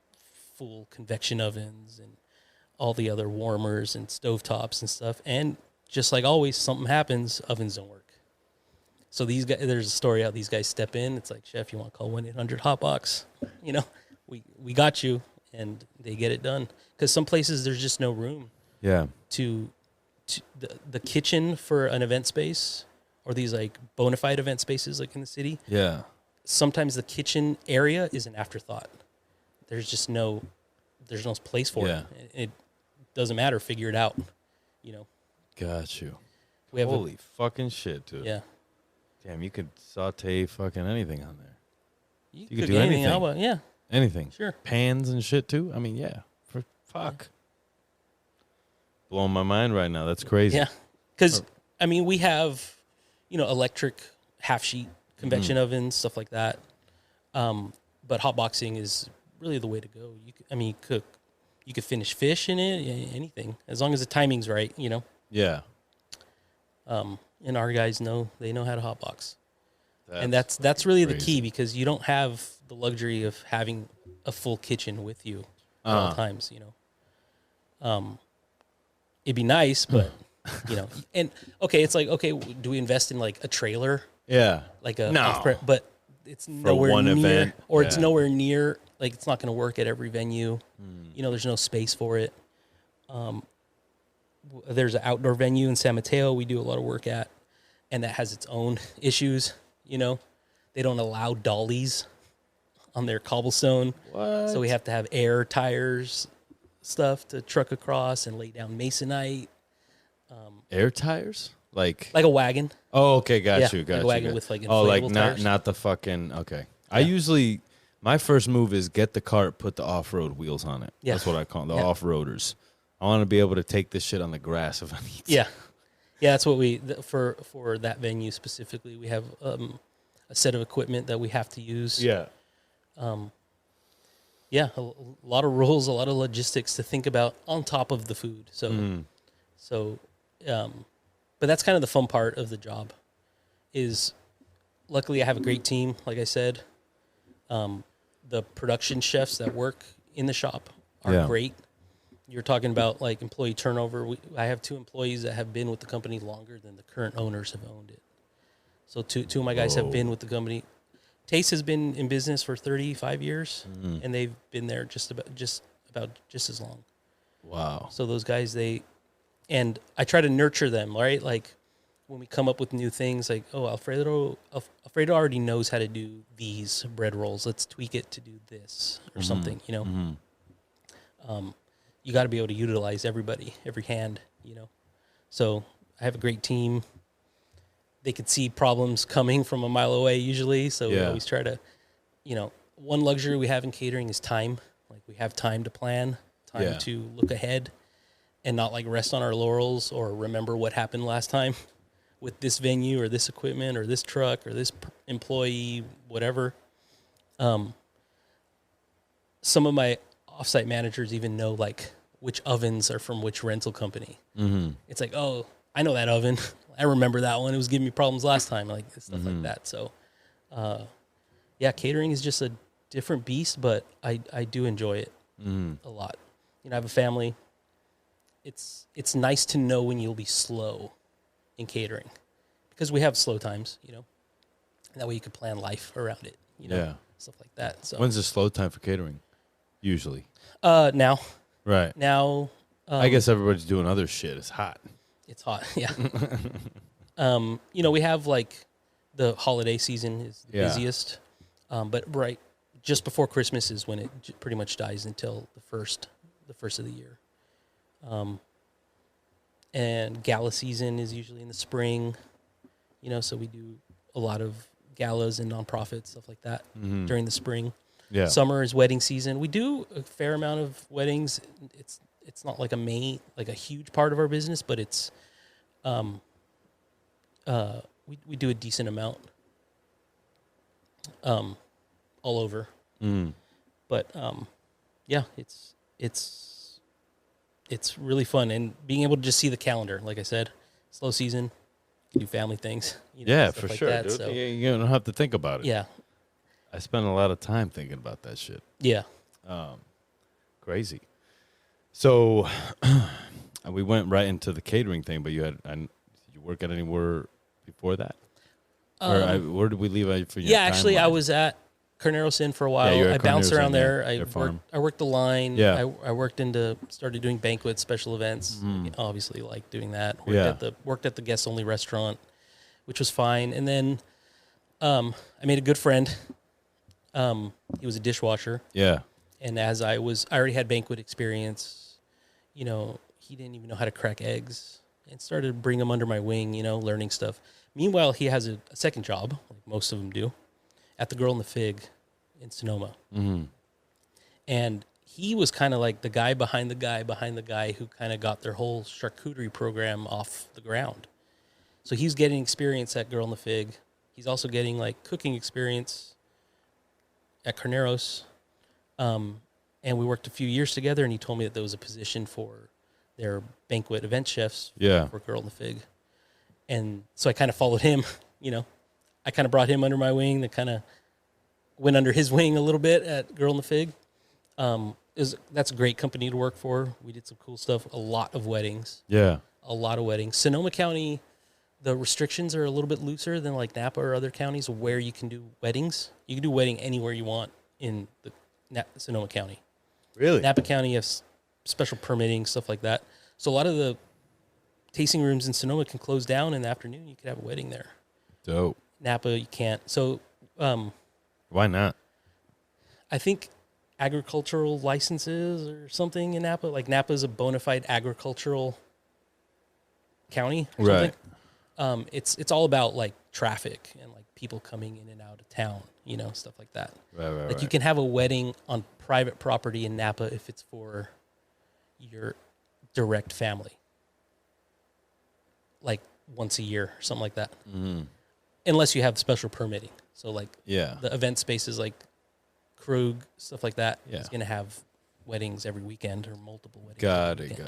B: full convection ovens and all the other warmers and stovetops and stuff. And just like always, something happens, ovens don't work. So these guys, there's a story how these guys step in. It's like, chef, you want to call 1-800-HOTBOX? We got you, and they get it done. Because some places there's just no room.
A: Yeah.
B: To the kitchen for an event space, or these like bona fide event spaces like in the city.
A: Yeah.
B: Sometimes the kitchen area is an afterthought. There's no place for it. It doesn't matter. Figure it out.
A: Got you.
B: We have
A: Holy fucking shit, dude.
B: yeah.
A: Damn, you could saute fucking anything on there.
B: You
A: could
B: cook
A: do anything.
B: How about, yeah.
A: Anything.
B: Sure.
A: Pans and shit too. I mean, yeah. Fuck. Blowing my mind right now. That's crazy.
B: Yeah. Because we have electric half sheet convection ovens, stuff like that. But hotboxing is really the way to go. You could finish fish in it, anything, as long as the timing's right, you know.
A: Yeah.
B: And our guys know how to hotbox. And that's really
A: crazy.
B: the key, because you don't have the luxury of having a full kitchen with you at all times, you know. It'd be nice, but you know, and it's like, okay, do we invest in like a trailer?
A: Yeah.
B: Like a
A: No.
B: but it's nowhere
A: one
B: near,
A: event,
B: or it's nowhere near. Like, it's not going to work at every venue. You know, there's no space for it. There's an outdoor venue in San Mateo we do a lot of work at, and that has its own issues. You know, they don't allow dollies on their cobblestone.
A: What?
B: So we have to have air tires stuff to truck across and lay down masonite.
A: Air tires? Like
B: a wagon.
A: Oh, okay, got
B: Yeah,
A: you.
B: like a wagon with, like,
A: like
B: inflatable
A: not
B: tires.
A: not the fucking okay. I usually my first move is get the cart, put the off road wheels on it.
B: Yeah.
A: That's what I call them, the off roaders. I want to be able to take this shit on the grass if I need to.
B: Yeah, that's what for that venue specifically. We have a set of equipment that we have to use.
A: Yeah.
B: A lot of rules, a lot of logistics to think about on top of the food. But that's kind of the fun part of the job. Is luckily I have a great team. Like I said, the production chefs that work in the shop are great. You're talking about like employee turnover. I have 2 employees that have been with the company longer than the current owners have owned it. So two of my guys have been with the company. Taste has been in business for 35 years, and they've been there just about as long.
A: Wow.
B: So those guys, and I try to nurture them, right? Like when we come up with new things, like, oh, Alfredo already knows how to do these bread rolls. Let's tweak it to do this or something, you know? You got to be able to utilize everybody, every hand, you know? So I have a great team. They could see problems coming from a mile away usually. So we always try to, you know, one luxury we have in catering is time. Like, we have time to plan, time to look ahead and not like rest on our laurels or remember what happened last time with this venue or this equipment or this truck or this employee, whatever. Some of my offsite managers even know like which ovens are from which rental company. It's like, oh, I know that oven. I remember that one. It was giving me problems last time, like stuff like that. So, catering is just a different beast, but I do enjoy it a lot. You know, I have a family. It's nice to know when you'll be slow in catering, because we have slow times, you know. And that way you could plan life around it, you know, stuff like that. So
A: when's the slow time for catering? Usually.
B: Now.
A: Right.
B: Now.
A: I guess everybody's doing other shit. It's hot.
B: It's hot, yeah. You know, we have like the holiday season is the busiest, but right just before Christmas is when it pretty much dies until the first of the year. And gala season is usually in the spring, you know, so we do a lot of galas and nonprofits, stuff like that during the spring. Yeah. Summer is wedding season. We do a fair amount of weddings. It's not like a huge part of our business, but it's, we do a decent amount, all over. But, it's really fun, and being able to just see the calendar, like I said, slow season, do family things. You know,
A: for sure,
B: that,
A: dude.
B: so.
A: You don't have to think about it.
B: Yeah.
A: I spend a lot of time thinking about that shit.
B: Yeah.
A: Crazy. So we went right into the catering thing, but you work at anywhere before that? Where did we leave for your
B: actually, I was at Carneros Inn for a while. I bounced around there. I worked the line.
A: Yeah.
B: I started doing banquets, special events. Obviously, like doing that. Worked at the guest only restaurant, which was fine. And then I made a good friend. He was a dishwasher.
A: Yeah.
B: And as I already had banquet experience, you know, he didn't even know how to crack eggs, and started to bring him under my wing, you know, learning stuff. Meanwhile, he has a second job, like most of them do, at the Girl in the Fig in Sonoma. And he was kind of like the guy behind the guy who kind of got their whole charcuterie program off the ground. So he's getting experience at Girl in the Fig. He's also getting like cooking experience at Carneros. And we worked a few years together, and he told me that there was a position for their banquet event chefs for Girl in the Fig. And so I kind of followed him, you know. I kind of brought him under my wing, that kind of went under his wing a little bit at Girl in the Fig. That's a great company to work for. We did some cool stuff, a lot of weddings.
A: Yeah.
B: A lot of weddings. Sonoma County, the restrictions are a little bit looser than like Napa or other counties where you can do weddings. You can do wedding anywhere you want in the Sonoma County.
A: Really?
B: Napa County has special permitting, stuff like that. So a lot of the tasting rooms in Sonoma can close down in the afternoon. You could have a wedding there.
A: Dope.
B: Napa, you can't. So
A: why not?
B: I think agricultural licenses or something in Napa. Like Napa is a bona fide agricultural county or something. It's all about like traffic and like people coming in and out of town, you know, stuff like that.
A: Right.
B: You can have a wedding on private property in Napa if it's for your direct family, like once a year or something like that. Mm-hmm. Unless you have special permitting. So like the event spaces like Krug, stuff like that, is going to have weddings every weekend or multiple weddings.
A: Got it.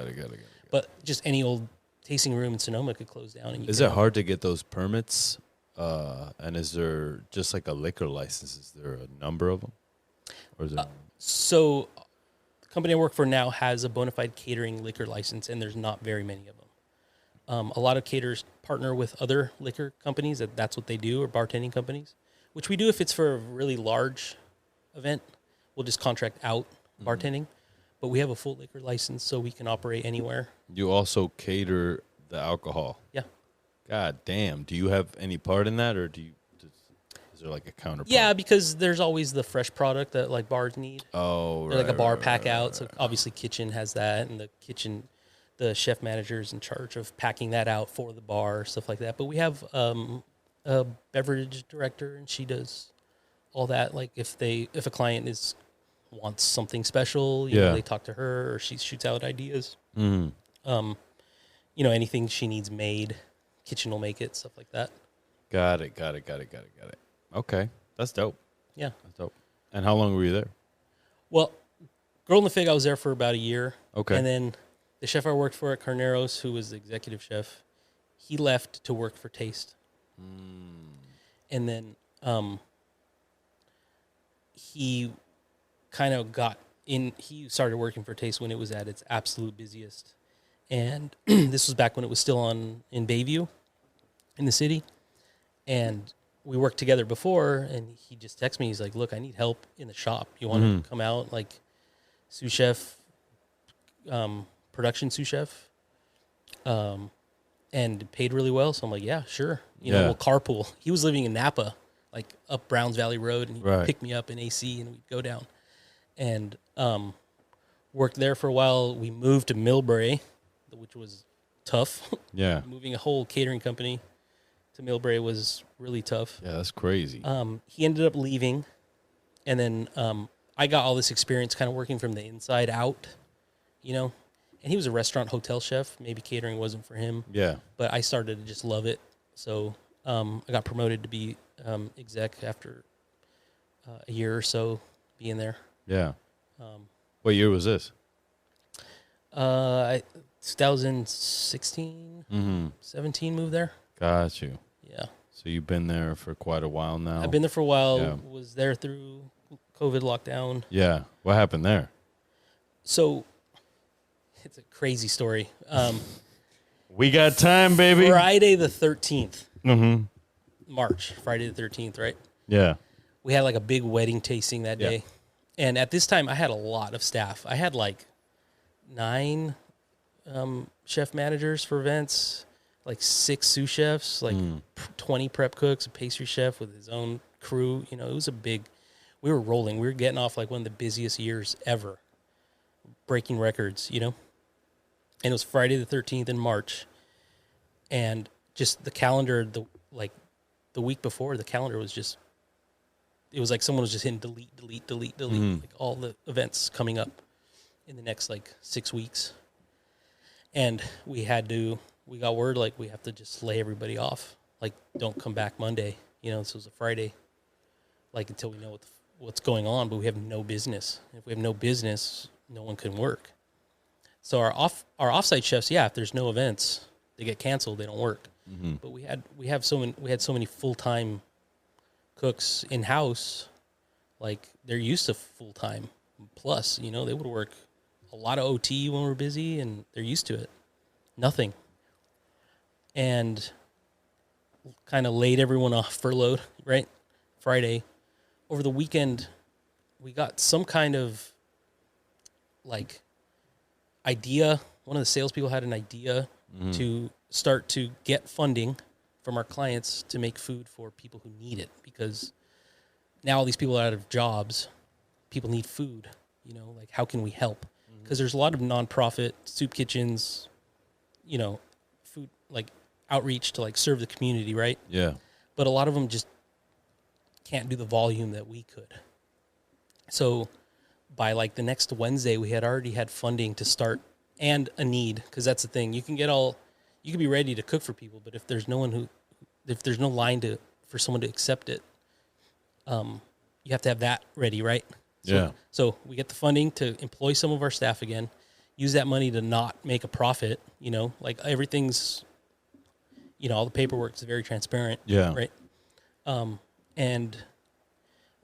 B: But just any old tasting room in Sonoma could close down. And
A: is it hard to get those permits? And is there just like a liquor license? Is there a number of them? Or is it...
B: So the company I work for now has a bona fide catering liquor license, and there's not very many of them. A lot of caterers partner with other liquor companies that's what they do, or bartending companies, which we do if it's for a really large event. We'll just contract out bartending, but we have a full liquor license, so we can operate anywhere.
A: You also cater the alcohol.
B: Yeah.
A: God damn. Do you have any part in that, or is there like a counterpart?
B: Yeah, because there's always the fresh product that like bars need.
A: Oh,
B: They're like a bar pack out. So obviously kitchen has that, and the chef manager is in charge of packing that out for the bar, stuff like that. But we have a beverage director, and she does all that. Like if a client wants something special, you know, they talk to her, or she shoots out ideas. Mm-hmm. You know, anything she needs made, kitchen will make it, stuff like that.
A: Got it. Okay, that's dope.
B: Yeah,
A: that's dope. And how long were you there?
B: Well, Girl in the Fig, I was there for about a year.
A: Okay,
B: and then the chef I worked for at Carneros, who was the executive chef, he left to work for Taste. And then he kind of he started working for Taste when it was at its absolute busiest. And this was back when it was still in Bayview in the city. And we worked together before, and he just texted me. He's like, look, I need help in the shop. You want to come out, like sous chef, production sous chef, and paid really well. So I'm like, yeah, sure. You know, we'll carpool. He was living in Napa, like up Browns Valley Road, and he'd pick me up in AC, and we'd go down. And worked there for a while. We moved to Millbrae, which was tough.
A: Yeah.
B: Moving a whole catering company to Millbrae was really tough.
A: Yeah, that's crazy.
B: He ended up leaving, and then I got all this experience kind of working from the inside out, you know. And he was a restaurant hotel chef. Maybe catering wasn't for him.
A: Yeah.
B: But I started to just love it. So I got promoted to be exec after a year or so being there.
A: Yeah. What year was this?
B: 2016, 17 moved there.
A: Got you.
B: Yeah.
A: So you've been there for quite a while now.
B: I've been there for a while. Yeah. Was there through COVID lockdown.
A: Yeah. What happened there?
B: So it's a crazy story.
A: We got time, baby.
B: Friday the 13th. March. Friday the 13th, right?
A: Yeah.
B: We had like a big wedding tasting that day. And at this time, I had a lot of staff. I had like 9 chef managers for events, like 6 sous chefs, like 20 prep cooks, a pastry chef with his own crew. You know, it was we were rolling. We were getting off like one of the busiest years ever, breaking records, you know? And it was Friday the 13th in March. And just the calendar, the week before, the calendar was just, it was like someone was just hitting delete, like all the events coming up in the next like 6 weeks. And we got word like we have to just lay everybody off. Like, don't come back Monday. You know, this was a Friday. Like, until we know what's going on, but we have no business. If we have no business, no one can work. So our offsite chefs, if there's no events, they get canceled. They don't work.
A: Mm-hmm.
B: But we had so many full-time cooks in house, like they're used to full-time plus. They would work a lot of OT when we're busy, and they're used to it. Nothing. And kind of laid everyone off furloughed, right? Friday. Over the weekend, we got some kind of like idea. One of the salespeople had an idea to start to get funding from our clients to make food for people who need it, because now all these people are out of jobs. People need food. Like, how can we help? Because there's a lot of nonprofit soup kitchens, food like outreach to like serve the community, right?
A: Yeah.
B: But a lot of them just can't do the volume that we could. So by like the next Wednesday, we had already had funding to start and a need, because that's the thing. You can be ready to cook for people, but if there's no line for someone to accept it, you have to have that ready, right? So we get the funding to employ some of our staff again, use that money to not make a profit, like everything's, all the paperwork is very transparent.
A: Yeah.
B: Right. And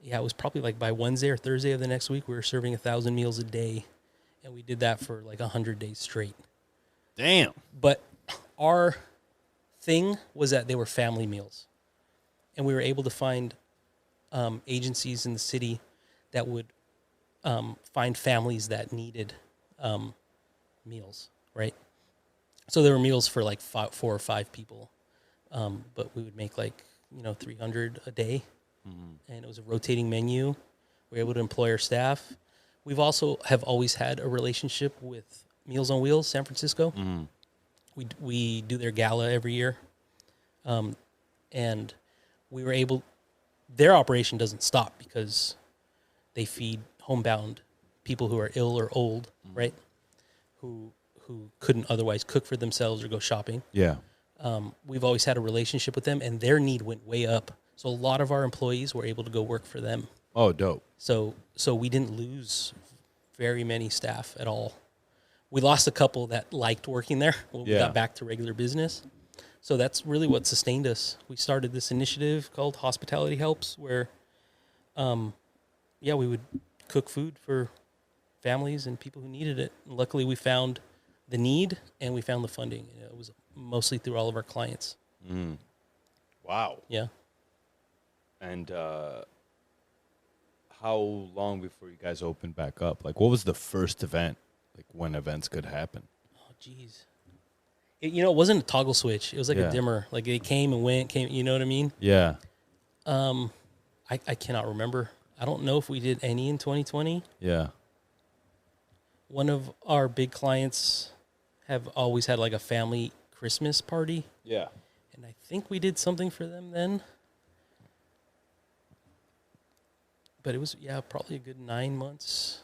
B: it was probably like by Wednesday or Thursday of the next week, we were serving 1,000 meals a day, and we did that for like 100 days straight.
A: Damn.
B: But our thing was that they were family meals, and we were able to find agencies in the city that would find families that needed meals, right? So there were meals for like 4 or 5 people, but we would make like 300 a day, and it was a rotating menu. We were able to employ our staff. We've also have always had a relationship with Meals on Wheels, San Francisco. We do their gala every year, and we were able. Their operation doesn't stop because they feed homebound people who are ill or old, right? Who couldn't otherwise cook for themselves or go shopping.
A: Yeah.
B: We've always had a relationship with them, and their need went way up. So a lot of our employees were able to go work for them.
A: Oh, dope.
B: So we didn't lose very many staff at all. We lost a couple that liked working there when we got back to regular business. So that's really what sustained us. We started this initiative called Hospitality Helps, where, we would cook food for families and people who needed it. And luckily, we found the need and we found the funding. It was mostly through all of our clients.
A: Wow.
B: Yeah.
A: And how long before you guys opened back up? Like, what was the first event? Like, when events could happen?
B: Oh, geez. It wasn't a toggle switch. It was like a dimmer. Like, it came and went, you know what I mean?
A: Yeah.
B: I cannot remember. I don't know if we did any in 2020.
A: Yeah.
B: One of our big clients have always had like a family Christmas party.
A: Yeah.
B: And I think we did something for them then. But it was, probably a good 9 months.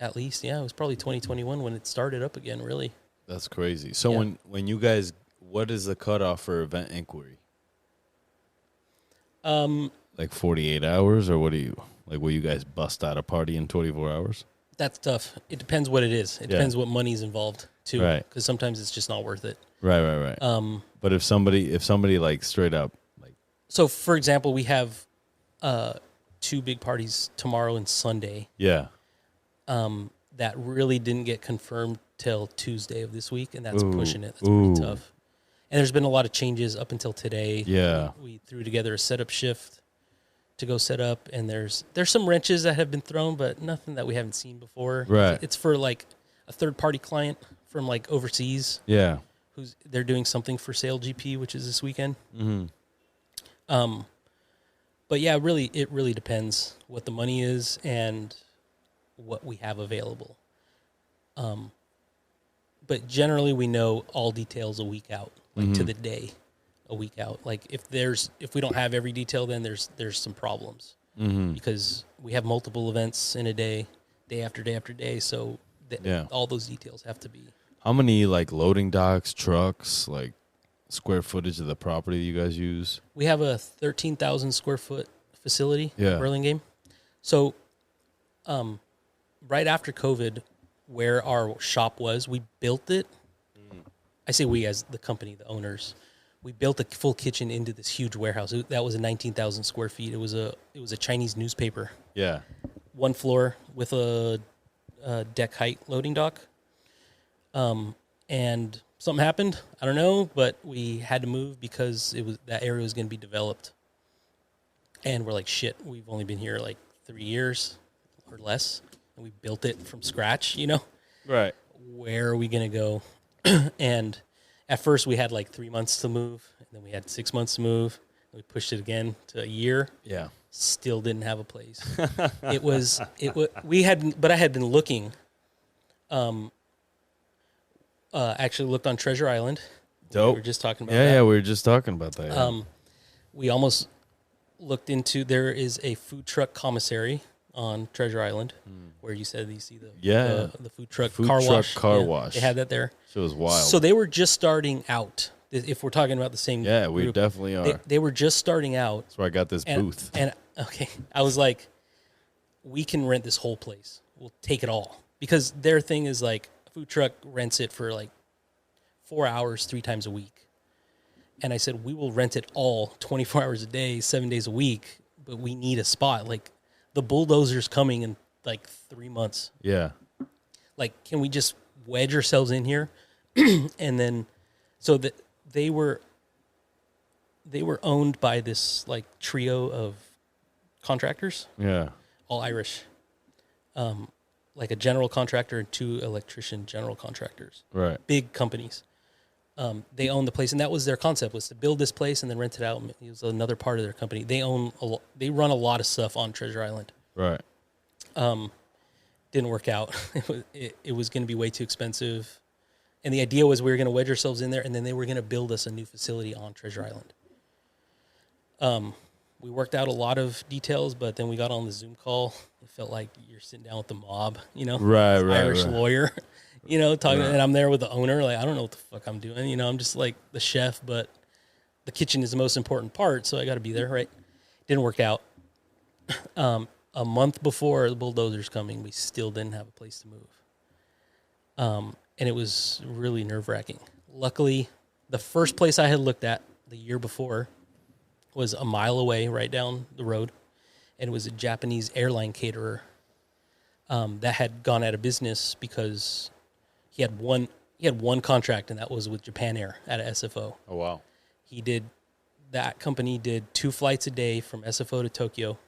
B: At least, it was probably 2021 when it started up again, really.
A: That's crazy. So when you guys, what is the cutoff for event inquiry? Like 48 hours, or what do you, like, will you guys bust out a party in 24 hours?
B: That's tough. It depends what it is. It depends what money's involved too.
A: Right.
B: Because sometimes it's just not worth it.
A: Right. But if somebody like straight up, like,
B: so for example, we have 2 big parties tomorrow and Sunday.
A: Yeah.
B: That really didn't get confirmed till Tuesday of this week, and that's pushing it. That's pretty tough. And there's been a lot of changes up until today.
A: Yeah.
B: We threw together a setup shift to go set up, and there's some wrenches that have been thrown, but nothing that we haven't seen before.
A: Right.
B: It's for like a third-party client from like overseas.
A: Yeah.
B: They're doing something for Sale GP, which is this weekend. But yeah, it really depends what the money is and what we have available. But generally, we know all details a week out, like to the day, a week out. Like if we don't have every detail, then there's some problems because we have multiple events in a day after day after day. So all those details have to be.
A: How many like loading docks, trucks, like square footage of the property you guys use?
B: We have a 13,000 square foot facility,
A: Yeah.
B: Burlingame. So, right after COVID, where our shop was, we built it. I say we as the company, the owners. We built a full kitchen into this huge warehouse. That was a 19,000 square feet. It was a Chinese newspaper.
A: Yeah.
B: One floor with a deck height loading dock. And something happened. I don't know, but we had to move because that area was going to be developed. And we're like, shit, we've only been here like 3 years or less, and we built it from scratch,
A: Right.
B: Where are we going to go? And at first we had like 3 months to move, and then we had 6 months to move, and we pushed it again to a year.
A: Yeah.
B: Still didn't have a place. I had been looking, actually looked on Treasure Island.
A: Dope.
B: We were just talking about
A: that.
B: that.
A: Yeah, we were just talking about that. Yeah.
B: We almost looked into, there is a food truck commissary on Treasure Island where you said you see the food truck car wash. They had that there.
A: It was wild.
B: So they were just starting out. If we're talking about the same
A: Yeah, we
B: group,
A: definitely are.
B: They were just starting out.
A: That's where I got this booth.
B: And okay, I was like, we can rent this whole place. We'll take it all. Because their thing is like, a food truck rents it for like 4 hours, 3 times a week. And I said, we will rent it all 24 hours a day, 7 days a week, but we need a spot. Like, the bulldozer's coming in like 3 months.
A: Yeah.
B: Like, can we just wedge ourselves in here? And then, so that they were owned by this like trio of contractors.
A: Yeah.
B: All Irish. Like a general contractor and 2 electrician general contractors.
A: Right.
B: Big companies. They own the place, and that was their concept, was to build this place and then rent it out. It was another part of their company. They run a lot of stuff on Treasure Island.
A: Right.
B: Didn't work out. It was going to be way too expensive. And the idea was we were going to wedge ourselves in there, and then they were going to build us a new facility on Treasure Island. We worked out a lot of details, but then we got on the Zoom call. It felt like you're sitting down with the mob,
A: Right,
B: Irish lawyer, talking, and I'm there with the owner. Like, I don't know what the fuck I'm doing. I'm just like the chef, but the kitchen is the most important part, so I got to be there, right? Didn't work out. A month before the bulldozer's coming, we still didn't have a place to move. And it was really nerve-wracking. Luckily, the first place I had looked at the year before was a mile away, right down the road, and it was a Japanese airline caterer that had gone out of business because he had one contract, and that was with Japan Air at a SFO.
A: Oh, wow.
B: That company did 2 flights a day from SFO to Tokyo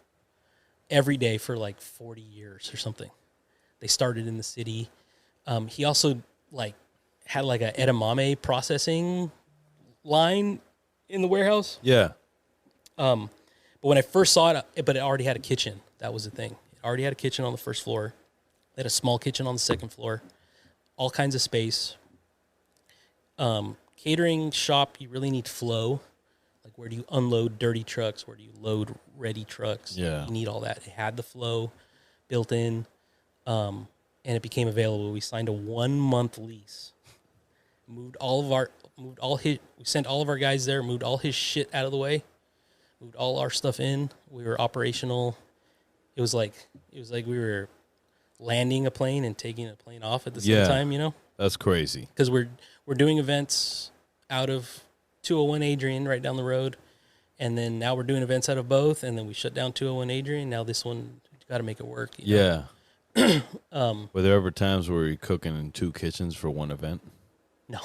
B: every day for like 40 years or something. They started in the city. He also had like a edamame processing line in the warehouse.
A: Yeah.
B: But when I first saw it, but it already had a kitchen. That was the thing. It already had a kitchen on the first floor. They had a small kitchen on the second floor. All kinds of space. Catering shop, you really need flow. Like, where do you unload dirty trucks? Where do you load ready trucks?
A: Yeah.
B: You need all that. It had the flow built in, and it became available. We signed a 1-month lease. We sent all of our guys there, moved all his shit out of the way, moved all our stuff in. We were operational. It was like we were landing a plane and taking a plane off at the same time,
A: That's crazy.
B: Because we're doing events out of 201 Adrian right down the road, and then now we're doing events out of both, and then we shut down 201 Adrian. Now this one, got to make it work.
A: Yeah. Were there ever times where you're cooking in 2 kitchens for one event?
B: No.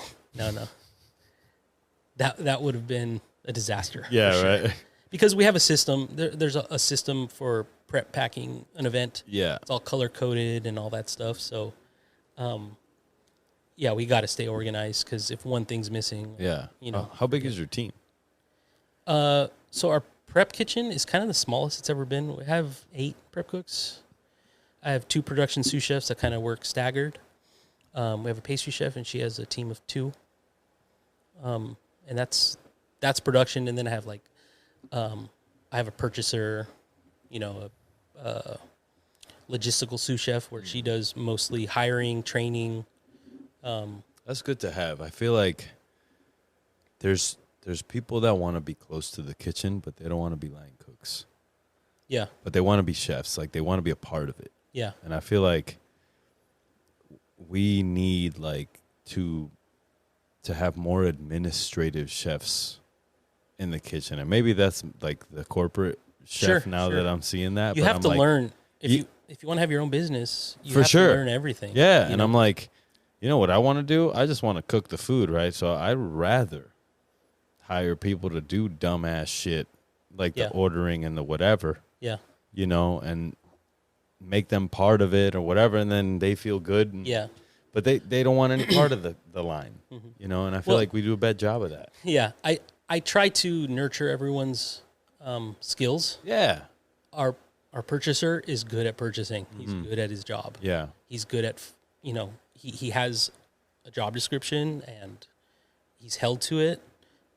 B: That would have been a disaster.
A: Yeah,
B: sure.
A: right.
B: Because we have a system. There's a system for prep packing an event.
A: Yeah.
B: It's all color coded and all that stuff. So, we got to stay organized, because if one thing's missing,
A: Yeah. How big is your team?
B: So our prep kitchen is kind of the smallest it's ever been. We have 8 prep cooks. I have 2 production sous chefs that kind of work staggered. We have a pastry chef, and she has a team of 2. And that's production. And then I have I have a purchaser, a logistical sous chef, where she does mostly hiring, training.
A: That's good to have. I feel like there's people that want to be close to the kitchen, but they don't want to be line cooks.
B: Yeah.
A: But they want to be chefs. Like, they want to be a part of it.
B: Yeah.
A: And I feel like we need, like, to have more administrative chefs in the kitchen. And maybe that's, like, the corporate chef now that I'm seeing that.
B: You
A: but
B: have
A: I'm
B: to
A: like,
B: learn. If you want to have your own business, you
A: for
B: have
A: sure
B: to learn everything.
A: Yeah, and I'm like, you know what I want to do? I just want to cook the food, right? So I'd rather hire people to do dumbass shit like the ordering and the whatever.
B: Yeah.
A: You know, and make them part of it or whatever, and then they feel good. And,
B: yeah.
A: But they don't want any part of the line, you know, and I feel like we do a bad job of that.
B: Yeah. I try to nurture everyone's skills.
A: Yeah.
B: Our purchaser is good at purchasing. He's good at his job.
A: Yeah.
B: He's good at, you know, he has a job description and he's held to it.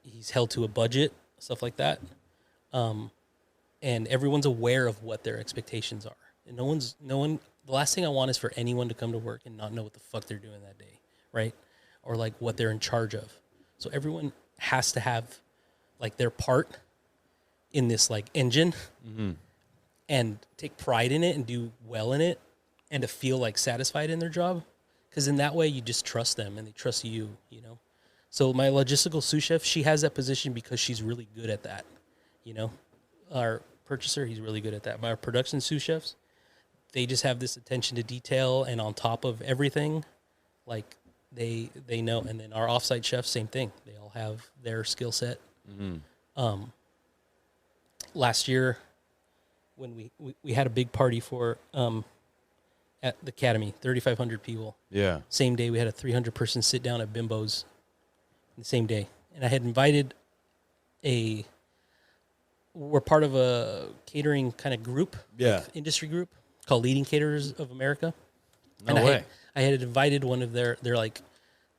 B: He's held to a budget, stuff like that. And everyone's aware of what their expectations are. And no one, the last thing I want is for anyone to come to work and not know what the fuck they're doing that day, right? Or like what they're in charge of. So everyone has to have like their part in this like engine. And take pride in it and do well in it and to feel like satisfied in their job. Because in that way, you just trust them and they trust you, you know? So my logistical sous chef, she has that position because she's really good at that, you know? Our purchaser, he's really good at that. My production sous chefs, they just have this attention to detail and on top of everything, like they know. And then our offsite chefs, same thing. They all have their skill set. Last year, when we had a big party for at the Academy, 3,500 people.
A: Yeah.
B: Same day, we had a 300-person sit-down at Bimbo's the same day. And I had invited we're part of a catering kind of group, like industry group, called Leading Caterers of America.
A: No way.
B: I had invited one of their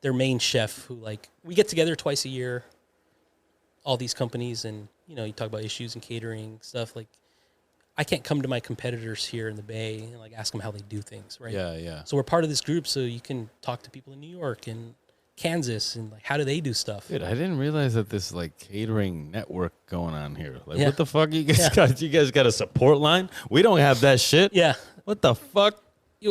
B: main chef who, like, we get together twice a year, all these companies, and, you know, you talk about issues in catering, stuff like, I can't come to my competitors here in the Bay and like ask them how they do things, right?
A: Yeah, yeah.
B: So we're part of this group, so you can talk to people in New York and Kansas and like how do they do stuff.
A: Dude, I didn't realize that this like catering network going on here. Like, what the fuck you guys got? You guys got a support line? We don't have that shit.
B: Yeah.
A: What the fuck?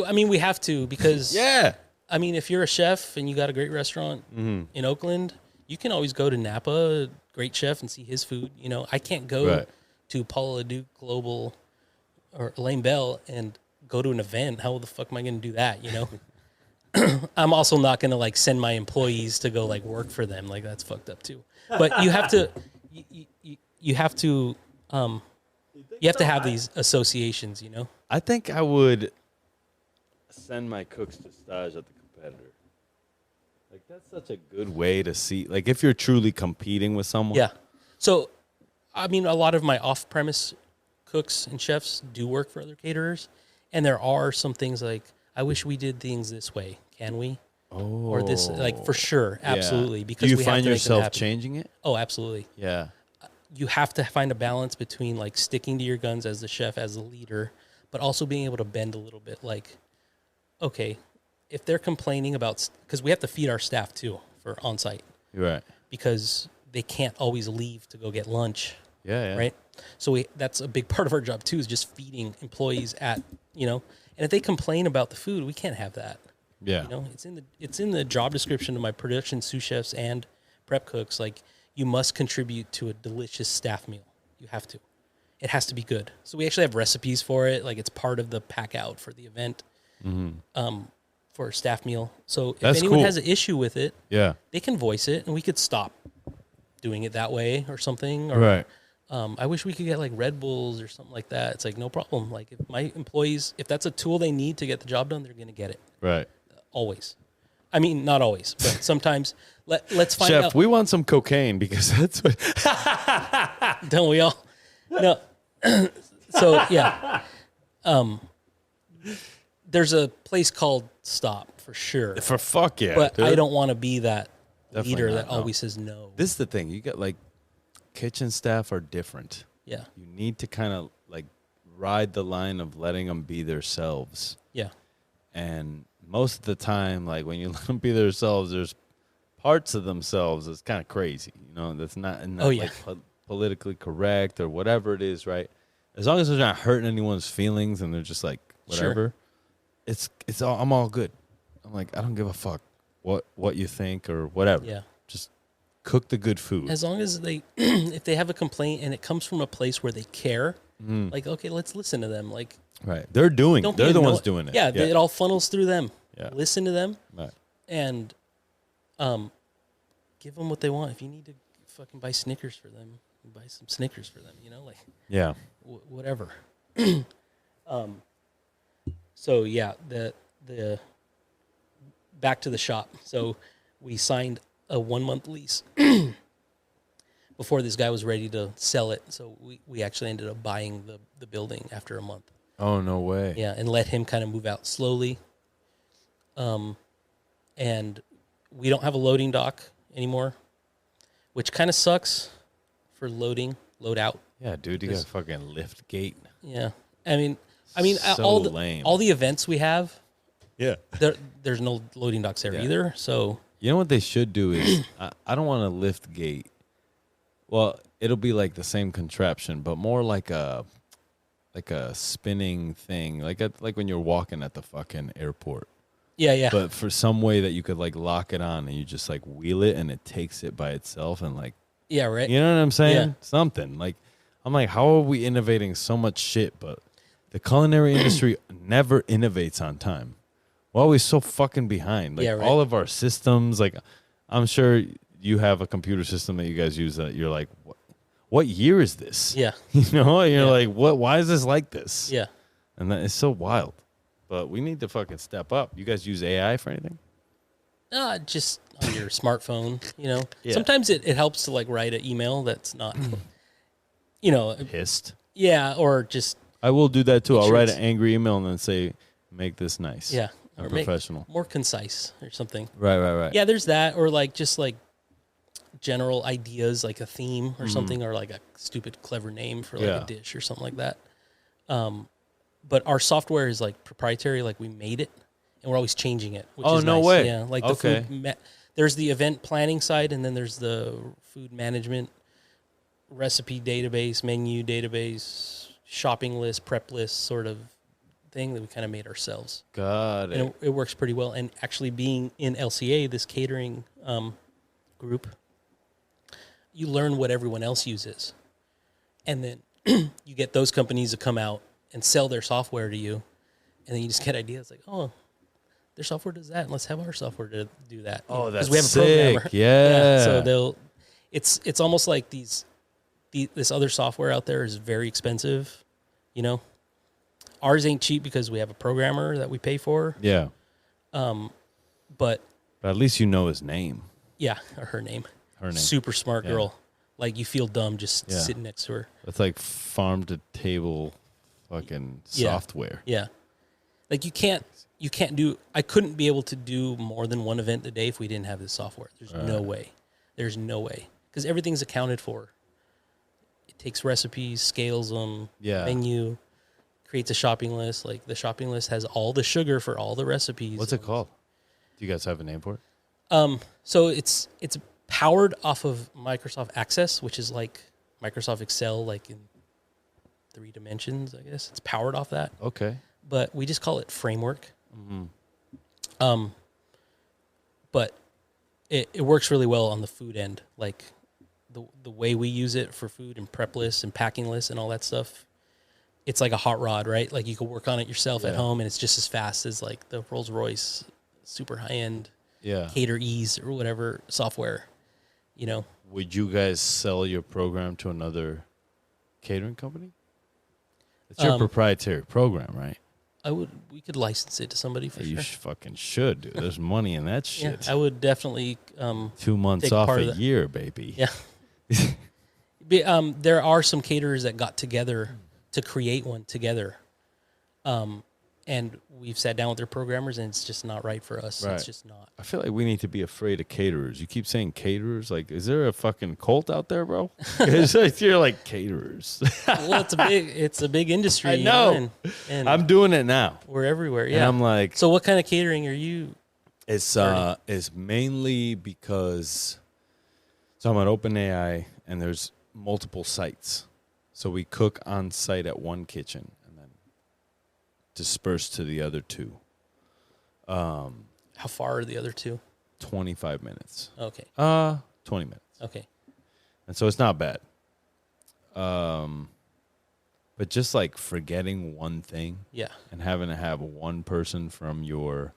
B: I mean, we have to because I mean, if you're a chef and you got a great restaurant in Oakland, you can always go to Napa, great chef, and see his food. You know, I can't go to Paula Duke Global or Elaine Bell and go to an event. How the fuck am I going to do that? You know, I'm also not going to like send my employees to go like work for them. Like that's fucked up too. But you have to, you have to have these associations. You know,
A: I think I would send my cooks to stage at the competitor. Like that's such a good way to see. Like if you're truly competing with someone.
B: Yeah. So. I mean, a lot of my off-premise cooks and chefs do work for other caterers, and there are some things like, I wish we did things this way. Can we?
A: Oh.
B: Or this, like, for sure, absolutely.
A: Yeah.
B: Because
A: do you
B: we
A: find
B: have to
A: yourself changing it?
B: Oh, absolutely.
A: Yeah.
B: You have to find a balance between, like, sticking to your guns as the chef, as the leader, but also being able to bend a little bit. Like, okay, if they're complaining about, because we have to feed our staff, too, for on-site.
A: Right.
B: Because they can't always leave to go get lunch.
A: Yeah.
B: Right. So that's a big part of our job too, is just feeding employees at, you know, and if they complain about the food, we can't have that.
A: Yeah.
B: You know, it's in the job description of my production sous chefs and prep cooks. Like you must contribute to a delicious staff meal. You have to. It has to be good. So we actually have recipes for it. Like it's part of the pack out for the event, for a staff meal. So if anyone has an issue with it, they can voice it and we could stop doing it that way or something. Or, I wish we could get like Red Bulls or something like that. It's like, no problem. Like if my employees, if that's a tool they need to get the job done, they're going to get it. Right. Always. I mean, not always, but sometimes let's find out.
A: Chef, we want some cocaine because that's what.
B: Don't we all? No. So yeah. There's a place called Stop for sure.
A: For fuck yeah.
B: But
A: dude.
B: I don't want to be that
A: Definitely
B: leader
A: not,
B: that always says no.
A: This is the thing. You get like kitchen staff are different.
B: Yeah.
A: You need to kind of like ride the line of letting them be themselves.
B: Yeah.
A: And most of the time, like when you let them be themselves, there's parts of themselves that's kind of crazy. You know, that's not like politically correct or whatever it is, right? as long as they're not hurting anyone's feelings and they're just like whatever, it's all, I'm all good. I'm like, I don't give a fuck what you think or whatever.
B: Yeah.
A: Just cook the good food.
B: As long as they, if they have a complaint and it comes from a place where they care, like, okay, let's listen to them. Like,
A: right. They're the ones doing it.
B: Yeah, it all funnels through them.
A: Yeah.
B: Listen to them.
A: Right.
B: And give them what they want. If you need to fucking buy Snickers for them, buy some Snickers for them, you know, like,
A: yeah,
B: whatever. So yeah, the back to the shop. So we signed a 1-month lease before this guy was ready to sell it. So we actually ended up buying the building after a month.
A: Oh, no way.
B: Yeah, and let him kind of move out slowly. And we don't have a loading dock anymore, which kind of sucks for load out.
A: Yeah, dude, you got a fucking lift gate.
B: Yeah. I mean,
A: So
B: all
A: lame.
B: the events we have,
A: Yeah.
B: there's no loading docks there either. So
A: you know what they should do is I don't want a lift gate. Well, it'll be like the same contraption, but more like a spinning thing, like when you're walking at the fucking airport.
B: yeah.
A: But for some way that you could like lock it on and you just like wheel it and it takes it by itself and like,
B: Yeah, right.
A: you know what I'm saying?
B: Yeah.
A: Something like, I'm like, how are we innovating so much shit? But the culinary industry never innovates on time. We're always so fucking behind. Like all of our systems, like I'm sure you have a computer system that you guys use that you're like, what year is this?
B: Yeah.
A: You know, and you're like, why is this like this?
B: Yeah.
A: And that is so wild. But we need to fucking step up. You guys use AI for anything?
B: Just on your smartphone, you know.
A: Yeah.
B: Sometimes it helps to like write an email that's not, you know.
A: Pissed.
B: Yeah, or just.
A: I will do that too. I'll write an
B: it's-
A: angry email and then say, make this nice.
B: Yeah.
A: And
B: Or
A: professional.
B: more concise or something.
A: Right.
B: Yeah, there's that, or like just like general ideas, like a theme or something, or like a stupid clever name for like a dish or something like that. But our software is like proprietary, like we made it, and we're always changing it. Which is
A: no
B: nice.
A: way.
B: Yeah, like the food. There's the event planning side, and then there's the food management, recipe database, menu database, shopping list, prep list, sort of thing that we kind of made ourselves.
A: Got it.
B: And it works pretty well. And actually being in LCA, this catering group, you learn what everyone else uses. And then you get those companies to come out and sell their software to you. And then you just get ideas like, oh, their software does that, and let's have our software to do that.
A: Oh, that's
B: we have a
A: sick.
B: programmer.
A: Yeah.
B: So it's almost like this other software out there is very expensive, you know. Ours ain't cheap because we have a programmer that we pay for.
A: Yeah.
B: But
A: at least you know his name.
B: yeah, or her name.
A: Her name.
B: Super smart girl. Like you feel dumb just sitting next to her.
A: That's like farm to table fucking software.
B: Yeah. Like you can't do, I couldn't be able to do more than one event a day if we didn't have this software. There's no way. There's no way. Because everything's accounted for. It takes recipes, scales them, menu, creates a shopping list. Like the shopping list has all the sugar for all the recipes.
A: What's it called? Do you guys have a name for it?
B: So it's powered off of Microsoft Access, which is like Microsoft Excel, like in 3 dimensions, I guess. It's powered off that.
A: Okay.
B: But we just call it Framework. But it works really well on the food end. Like the way we use it for food and prep lists and packing lists and all that stuff. It's like a hot rod, right? Like you can work on it yourself at home, and it's just as fast as like the Rolls Royce super high end Cater Ease or whatever software, you know.
A: Would you guys sell your program to another catering company? It's your proprietary program, right?
B: We could license it to somebody for
A: You
B: sure.
A: fucking should, dude. There's money in that shit.
B: Yeah, I would definitely
A: 2 months
B: take
A: off
B: part
A: a
B: of that.
A: year, baby.
B: Yeah. There are some caterers that got together to create one together. And we've sat down with their programmers, and it's just not right for us.
A: Right.
B: It's just not.
A: I feel like we need to be afraid of caterers. You keep saying caterers. Like, is there a fucking cult out there, bro? It's like, you're like caterers.
B: Well, it's a big industry.
A: I
B: you
A: know.
B: And
A: I'm doing it now.
B: we're everywhere. Yeah.
A: And I'm like,
B: So what kind of catering are you?
A: it's mainly because so I'm on OpenAI and there's multiple sites. So we cook on site at one kitchen and then disperse to the other two.
B: How far are the other two?
A: 25 minutes.
B: Okay.
A: 20 minutes.
B: Okay.
A: And so it's not bad. But just like forgetting one thing.
B: Yeah.
A: And having to have one person from your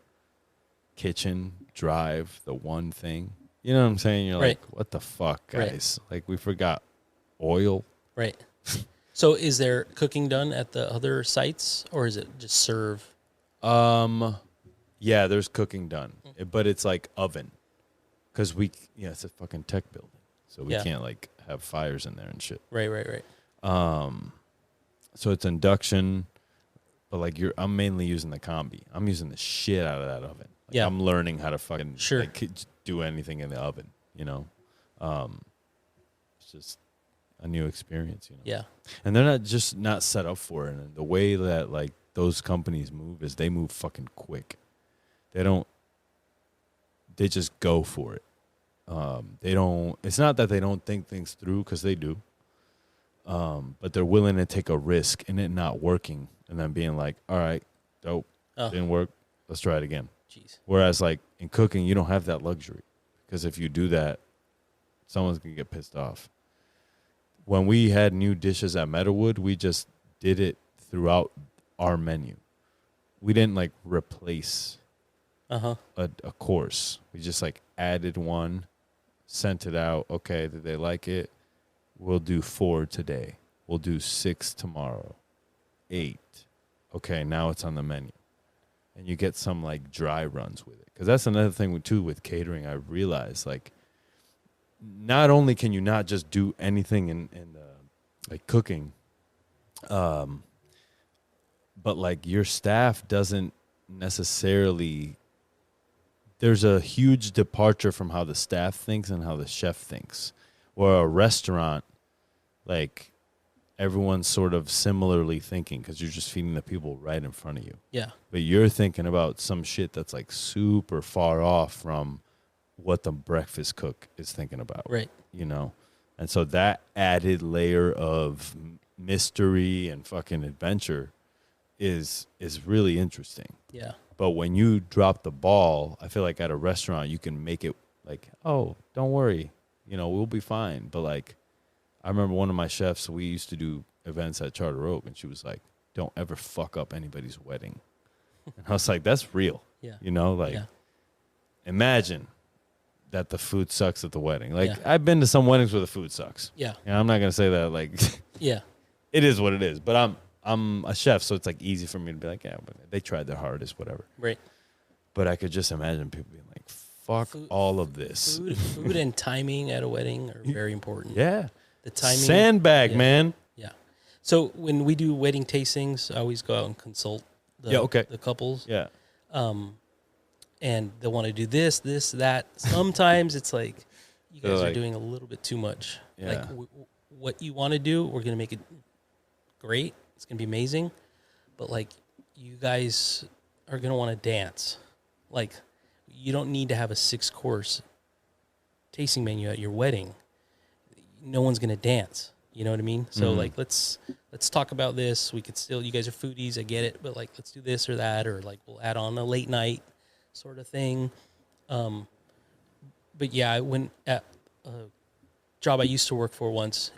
A: kitchen drive the one thing. You know what I'm saying? You're
B: Right.
A: like, what the fuck, guys? Like, we forgot oil.
B: Right. So is there cooking done at the other sites, or is it just serve?
A: Yeah, there's cooking done. But it's like oven. Because it's a fucking tech building. So we can't, like, have fires in there and shit.
B: Right.
A: So it's induction, but like I'm mainly using the combi. I'm using the shit out of that oven. Like,
B: Yeah.
A: I'm learning how to fucking
B: Sure.
A: like, do anything in the oven, you know? It's just a new experience, you know?
B: Yeah.
A: And they're not set up for it. And the way that like those companies move is they move fucking quick. They just go for it. It's not that they don't think things through, because they do. But they're willing to take a risk in it not working and then being like, all right, dope, didn't work, let's try it again.
B: Jeez.
A: Whereas like in cooking, you don't have that luxury, because if you do that, someone's going to get pissed off. When we had new dishes at Meadowwood, we just did it throughout our menu. We didn't like replace a course. We just like added one, sent it out. Okay, did they like it? We'll do 4 today. We'll do 6 tomorrow. 8. Okay, now it's on the menu. And you get some like dry runs with it. Because that's another thing too with catering. I realized like not only can you not just do anything in like cooking, but like your staff doesn't necessarily. There's a huge departure from how the staff thinks and how the chef thinks. Or a restaurant, like everyone's sort of similarly thinking, because you're just feeding the people right in front of you.
B: Yeah.
A: But you're thinking about some shit that's like super far off from what the breakfast cook is thinking about.
B: Right.
A: You know? And so that added layer of mystery and fucking adventure is really interesting.
B: Yeah.
A: But when you drop the ball, I feel like at a restaurant you can make it like, oh, don't worry. You know, we'll be fine. But like, I remember one of my chefs, we used to do events at Charter Oak, and she was like, don't ever fuck up anybody's wedding. And I was like, that's real.
B: Yeah.
A: You know, like, imagine that the food sucks at the wedding. Like, I've been to some weddings where the food sucks.
B: Yeah.
A: And I'm not going to say that, like,
B: Yeah.
A: it is what it is. But I'm a chef, so it's like easy for me to be like, yeah, but they tried their hardest, whatever.
B: Right.
A: But I could just imagine people being like, fuck all of this.
B: Food and timing at a wedding are very important.
A: Yeah.
B: The timing.
A: Sandbag, man.
B: Yeah. So when we do wedding tastings, I always go out and consult the couples.
A: Yeah.
B: And they want to do this, that. Sometimes it's like, you guys
A: like,
B: are doing a little bit too much.
A: Yeah.
B: Like what you want to do, we're going to make it great. It's going to be amazing. But like, you guys are going to want to dance. Like, you don't need to have a 6-course tasting menu at your wedding. No one's going to dance. You know what I mean? So like, let's talk about this. We could still, you guys are foodies, I get it, but like, let's do this or that, or like we'll add on a late night sort of thing. But yeah, I went at a job I used to work for once.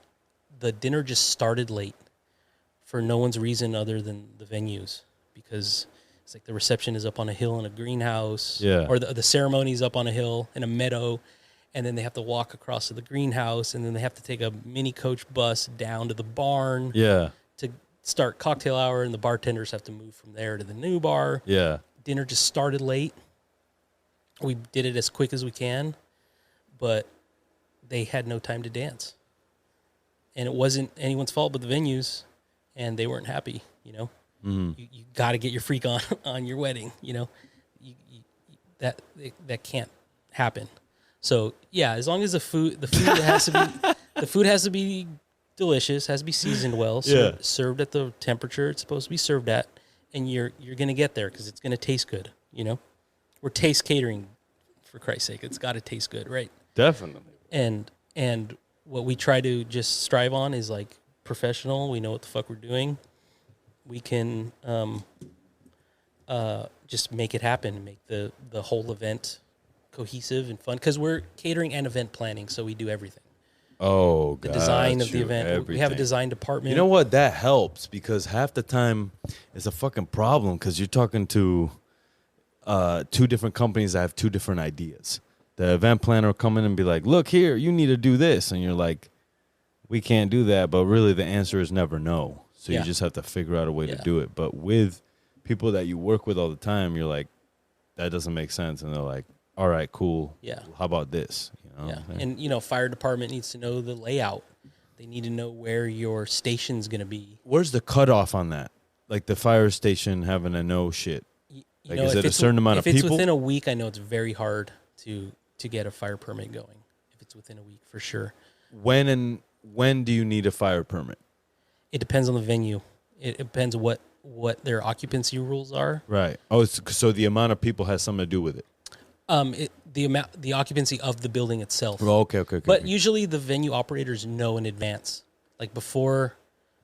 B: The dinner just started late for no one's reason other than the venues, because it's like the reception is up on a hill in a greenhouse, or the ceremony's up on a hill in a meadow, and then they have to walk across to the greenhouse, and then they have to take a mini coach bus down to the barn to start cocktail hour, and the bartenders have to move from there to the new bar.
A: Yeah.
B: Dinner just started late. We did it as quick as we can, but they had no time to dance. And it wasn't anyone's fault but the venues, and they weren't happy, you know? You got to get your freak on your wedding, you know? That can't happen. So yeah, as long as the food has to be delicious, has to be seasoned well, served at the temperature it's supposed to be served at, and you're gonna get there because it's gonna taste good. You know, we're taste catering, for Christ's sake. It's got to taste good, right?
A: Definitely.
B: And what we try to just strive on is like professional. We know what the fuck we're doing. We can just make it happen, make the whole event cohesive and fun. Because we're catering and event planning, so we do everything.
A: Oh,
B: the design of the
A: you,
B: event.
A: everything.
B: We have a design department.
A: You know what? That helps because half the time it's a fucking problem because you're talking to 2 different companies that have 2 different ideas. The event planner will come in and be like, look here, you need to do this. And you're like, we can't do that. But really the answer is never no. So you just have to figure out a way to do it. But with people that you work with all the time, you're like, that doesn't make sense. And they're like, all right, cool.
B: Yeah.
A: How about this? You know?
B: Yeah. And, fire department needs to know the layout. They need to know where your station's going to be.
A: Where's the cutoff on that? Like the fire station having a no shit. Like, is it a certain amount of people?
B: If it's within a week, I know it's very hard to get a fire permit going. If it's within a week, for sure.
A: When do you need a fire permit?
B: It depends on the venue. It depends what their occupancy rules are.
A: Right. Oh, so the amount of people has something to do with it.
B: The occupancy of the building itself.
A: Oh, okay.
B: But usually the venue operators know in advance, like before,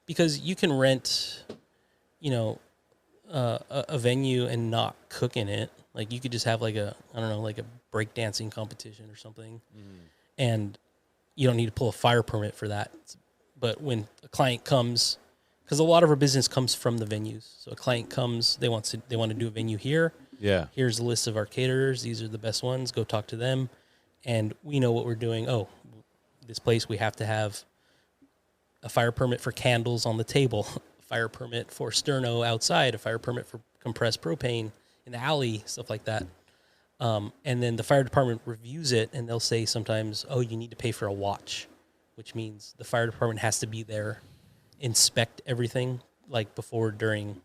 B: because you can rent, a venue and not cook in it. Like you could just have like a breakdancing competition or something, and you don't need to pull a fire permit for that. But when a client comes, because a lot of our business comes from the venues, so a client comes, they want to do a venue here.
A: Yeah.
B: Here's a list of our caterers. These are the best ones. Go talk to them, and we know what we're doing. Oh, this place we have to have a fire permit for candles on the table, a fire permit for sterno outside, a fire permit for compressed propane in the alley, stuff like that. And then the fire department reviews it, and they'll say sometimes, oh, you need to pay for a watch, which means the fire department has to be there, inspect everything, like before and during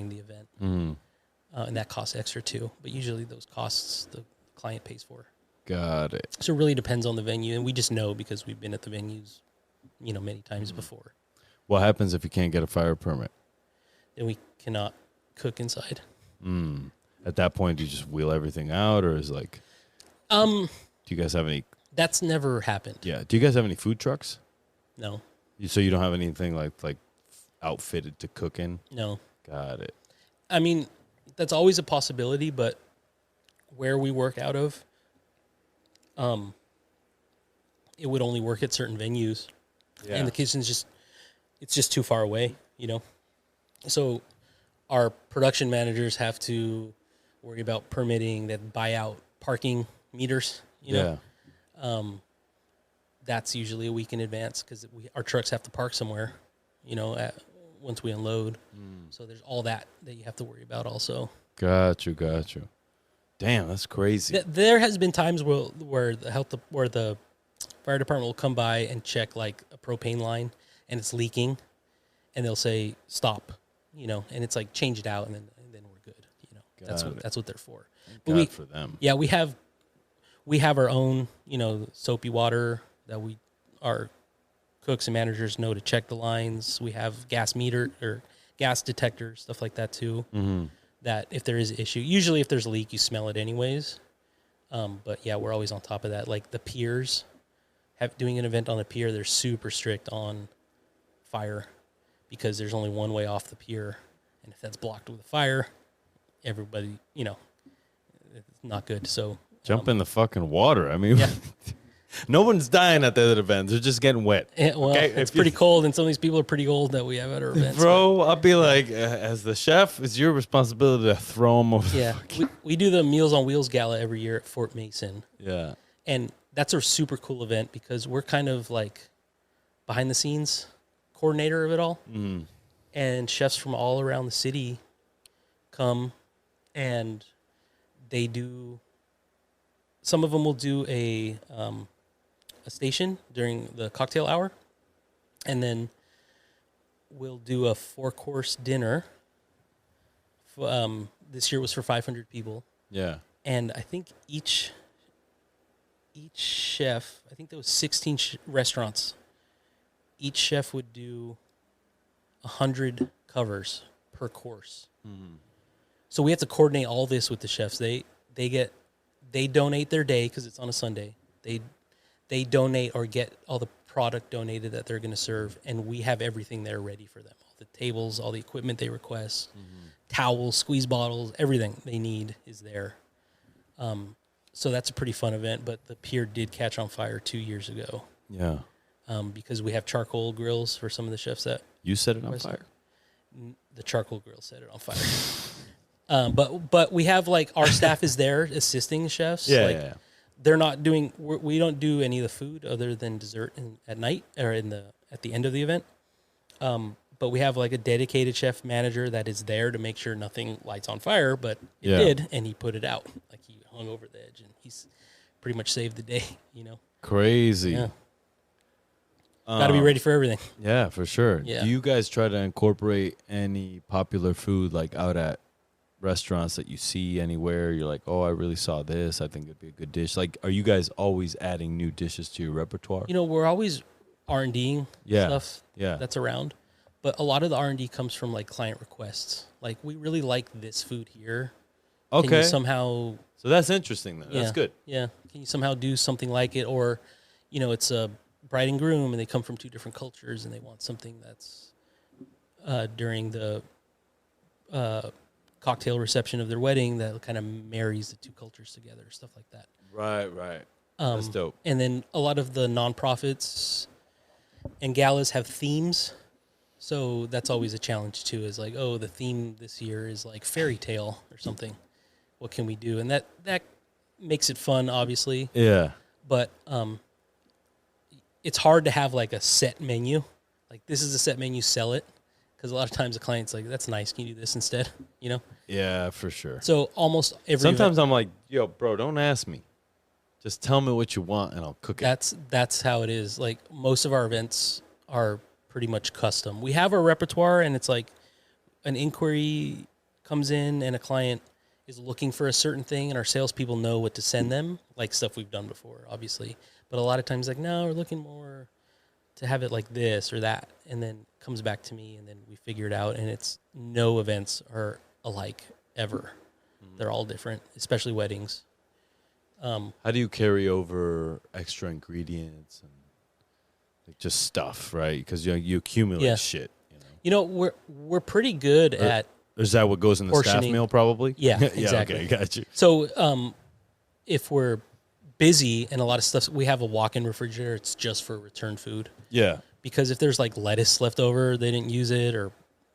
B: the event. And that costs extra too. But usually those costs the client pays for.
A: Got it.
B: So it really depends on the venue, and we just know because we've been at the venues, many times before.
A: What happens if you can't get a fire permit?
B: Then we cannot cook inside.
A: At that point, do you just wheel everything out, or is like, do you guys have any?
B: That's never happened.
A: Yeah. Do you guys have any food trucks?
B: No.
A: So you don't have anything like outfitted to cook in?
B: No.
A: Got it.
B: I mean, that's always a possibility, but where we work out of, it would only work at certain venues. Yeah. And the kitchen's it's just too far away, So our production managers have to worry about permitting, that buy out parking meters, know. That's usually a week in advance because our trucks have to park somewhere, once we unload. So there's all that you have to worry about also. Got you.
A: Damn, that's crazy.
B: There has been times where the fire department will come by and check like a propane line and it's leaking, and they'll say stop, and it's like change it out and then we're good. That's what they're for.
A: But for them.
B: Yeah, we have our own soapy water that our cooks and managers know to check the lines. We have gas meter or gas detectors, stuff like that too. That if there is an issue, usually if there's a leak, you smell it anyways. But yeah, we're always on top of that. Like the piers, doing an event on a pier, they're super strict on fire because there's only one way off the pier, and if that's blocked with a fire, everybody, it's not good. So
A: jump in the fucking water. I mean, no one's dying at the event. They're just getting wet.
B: It's pretty cold, and some of these people are pretty old that we have at our events.
A: Bro, I'll be like, as the chef, it's your responsibility to throw them over.
B: Yeah, we do the Meals on Wheels Gala every year at Fort Mason.
A: Yeah.
B: And that's a super cool event because we're kind of like behind the scenes coordinator of it all. And chefs from all around the city come, and they do, some of them will do a station during the cocktail hour, and then we'll do a 4-course dinner. This year was for 500 people.
A: Yeah.
B: And I think each chef, I think there was 16 restaurants. Each chef would do 100 covers per course. So we have to coordinate all this with the chefs. They donate their day because it's on a Sunday. They donate or get all the product donated that they're going to serve, and we have everything there ready for them. All the tables, all the equipment they request, towels, squeeze bottles, everything they need is there. So that's a pretty fun event, but the pier did catch on fire 2 years ago.
A: Yeah.
B: Because we have charcoal grills for some of the chefs that...
A: You set it on fire?
B: The charcoal grill set it on fire. But we have, like, our staff is there assisting the chefs.
A: Yeah,
B: like,
A: yeah.
B: They're not doing... We don't do any of the food other than dessert at night or at the end of the event. But we have, like, a dedicated chef manager that is there to make sure nothing lights on fire, but it did, and he put it out. Like, he hung over the edge, and he's pretty much saved the day, you know?
A: Crazy.
B: Yeah. Got to be ready for everything.
A: Yeah, for sure.
B: Yeah.
A: Do you guys try to incorporate any popular food, like, out at restaurants that you see anywhere? You're like, oh, I really saw this. I think it'd be a good dish. Like, are you guys always adding new dishes to your repertoire?
B: You know, we're always R&Ding stuff that's around. But a lot of the R&D comes from, like, client requests. Like, we really like this food here.
A: Okay.
B: Can you somehow...
A: So that's interesting, then. That's good.
B: Yeah. Can you somehow do something like it? Or, you know, it's a bride and groom, and they come from two different cultures, and they want something that's during the cocktail reception of their wedding that kind of marries the two cultures together, stuff like that.
A: Right. That's dope.
B: And then a lot of the nonprofits and galas have themes. So that's always a challenge, too, is like, oh, the theme this year is like fairy tale or something. What can we do? And that makes it fun, obviously.
A: Yeah.
B: But it's hard to have, like, a set menu. Like, this is a set menu, sell it. Because a lot of times the client's like, that's nice, can you do this instead? You know?
A: Yeah, for sure.
B: So almost every
A: Sometimes I'm like, yo, bro, don't ask me. Just tell me what you want, and I'll cook it.
B: That's how it is. Like, most of our events are pretty much custom. We have our repertoire, and it's like an inquiry comes in and a client is looking for a certain thing, and our salespeople know what to send them, like stuff we've done before, obviously. But a lot of times, like, no, we're looking more to have it like this or that, and then comes back to me, and then we figure it out, and it's no events are alike ever. They're all different, especially weddings.
A: How do you carry over extra ingredients and like just stuff, right? Because you accumulate shit.
B: You know, we're pretty good at.
A: Is that what goes in the staff
B: portioning.
A: meal? Probably.
B: Yeah, exactly.
A: Okay, got you.
B: So, if we're busy and a lot of stuff, we have a walk-in refrigerator. It's just for return food.
A: Yeah.
B: Because if there's like lettuce left over, they didn't use it, or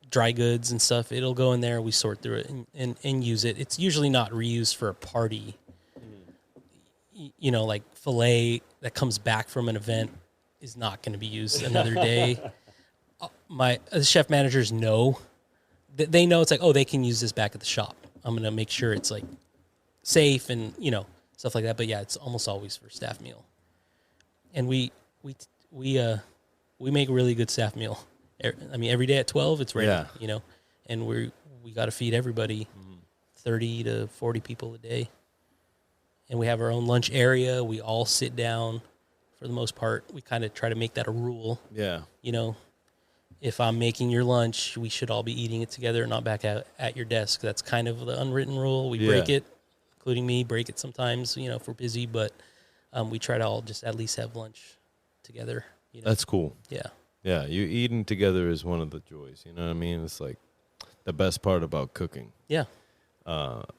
B: dry goods and stuff, it'll go in there. We sort through it and use it. It's usually not reused for a party. You know, like filet that comes back from an event is not going to be used another day. The chef managers know. They know it's like, oh, they can use this back at the shop. I'm going to make sure it's like safe and, you know, stuff like that. But yeah, it's almost always for staff meal. And we make a really good staff meal. I mean, every day at 12, it's ready, you know, and we got to feed everybody 30 to 40 people a day. And we have our own lunch area. We all sit down for the most part. We kind of try to make that a rule. Yeah. You know, if I'm making your lunch, we should all be eating it together, not back at your desk. That's kind of the unwritten rule. We break it, including me, break it sometimes, you know, if we're busy. But we try to all just at least have lunch together. You know?
A: That's cool.
B: Yeah.
A: Yeah, you eating together is one of the joys. You know what I mean? It's like the best part about cooking.
B: Yeah.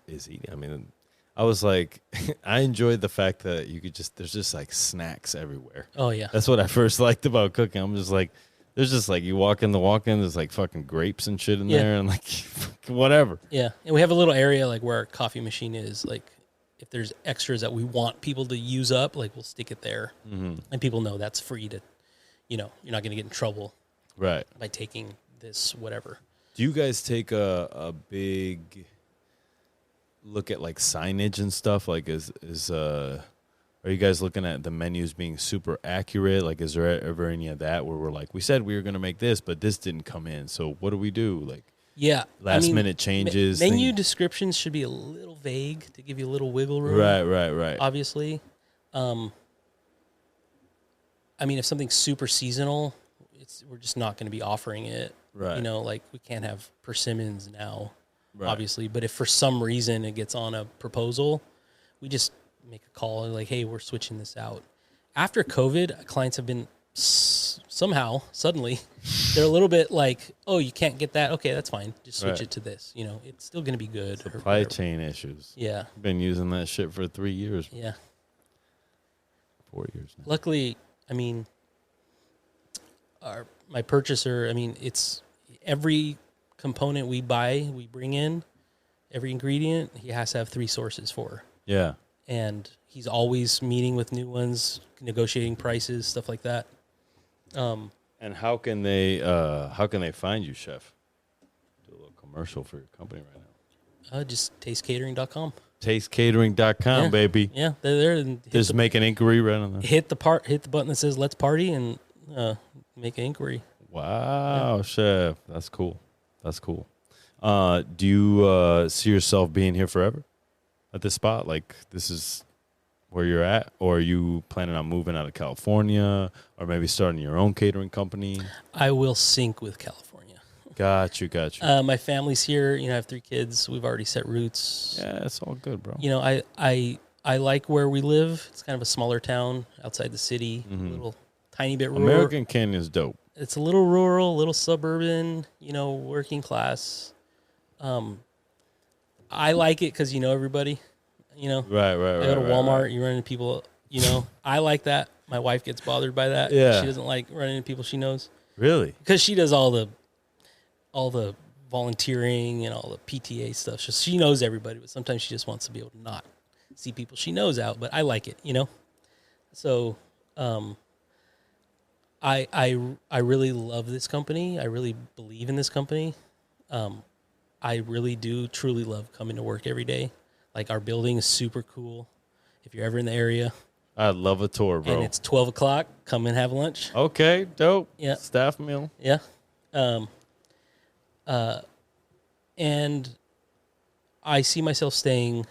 A: Is eating. I mean, I was like, I enjoyed the fact that you could there's just like snacks everywhere.
B: Oh, yeah.
A: That's what I first liked about cooking. I'm just like, there's just like, you walk in the walk-in, there's like fucking grapes and shit in there and like whatever. Yeah.
B: And we have a little area like where our coffee machine is. Like if there's extras that we want people to use up, like we'll stick it there. Mm-hmm. And people know that's free to, you know, you're not going to get in trouble.
A: Right.
B: By taking this, whatever.
A: Do you guys take a big look at like signage and stuff? Like are you guys looking at the menus being super accurate? Like, is there ever any of that where we're like, we said we were going to make this, but this didn't come in. So what do we do? Like, last minute changes.
B: Menu descriptions should be a little vague to give you a little wiggle room.
A: Right.
B: Obviously. I mean, if something's super seasonal, we're just not going to be offering it. Right. You know, like we can't have persimmons now, obviously. But if for some reason it gets on a proposal, we just make a call and like, hey, we're switching this out. After COVID, clients have been somehow, suddenly, they're a little bit like, oh, you can't get that. Okay, that's fine. Just switch it to this. You know, it's still going to be good.
A: Supply chain issues.
B: Yeah.
A: Been using that shit for 3 years.
B: Yeah.
A: 4 years now.
B: Luckily, I mean, my purchaser, I mean, it's every component we buy, we bring in, every ingredient, he has to have 3 sources for.
A: Yeah.
B: And he's always meeting with new ones, negotiating prices, stuff like that.
A: And how can they find you, Chef? Do a little commercial for your company right now.
B: Just tastecatering.com.
A: Tastecatering.com, baby.
B: Yeah, they're there. And
A: just make an inquiry right on there.
B: Hit the button that says "Let's Party" and make an inquiry.
A: Wow, Chef, that's cool. That's cool. Do you see yourself being here forever at this spot? Like, this is where you're at? Or are you planning on moving out of California or maybe starting your own catering company?
B: I will sync with California.
A: Got you.
B: My family's here. You know, I have 3 kids. We've already set roots.
A: Yeah, it's all good, bro.
B: You know, I like where we live. It's kind of a smaller town outside the city, a little tiny bit rural.
A: American Canyon's dope.
B: It's a little rural, a little suburban, you know, working class. I like it because you know everybody, you know.
A: Right.
B: I go to Walmart, you run into people, you know. I like that. My wife gets bothered by that.
A: Yeah.
B: She doesn't like running into people she knows.
A: Really?
B: Because she does all the volunteering and all the PTA stuff. She knows everybody, but sometimes she just wants to be able to not see people she knows out. But I like it, you know. So, I really love this company. I really believe in this company. I really do truly love coming to work every day. Like, our building is super cool. If you're ever in the area,
A: I'd love a tour, bro.
B: and it's 12 o'clock, come and have lunch.
A: Okay, dope.
B: Yeah.
A: Staff meal.
B: Yeah. And I see myself staying,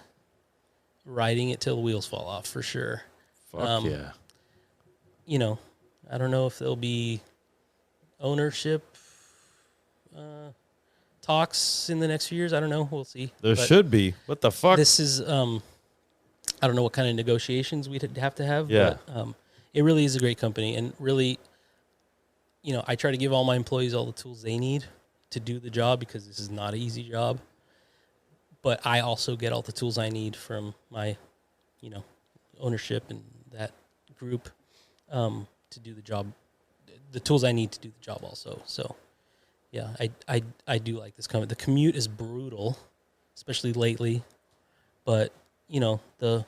B: riding it till the wheels fall off for sure.
A: Fuck yeah.
B: You know, I don't know if there'll be ownership talks in the next few years. I don't know. We'll see.
A: There should be. What the fuck?
B: This is, I don't know what kind of negotiations we'd have to have.
A: Yeah.
B: But it really is a great company. And really, you know, I try to give all my employees all the tools they need to do the job because this is not an easy job. But I also get all the tools I need from my, you know, ownership and that group to do the job, the tools I need to do the job also. So, yeah, I do like this company. The commute is brutal, especially lately. But, you know, the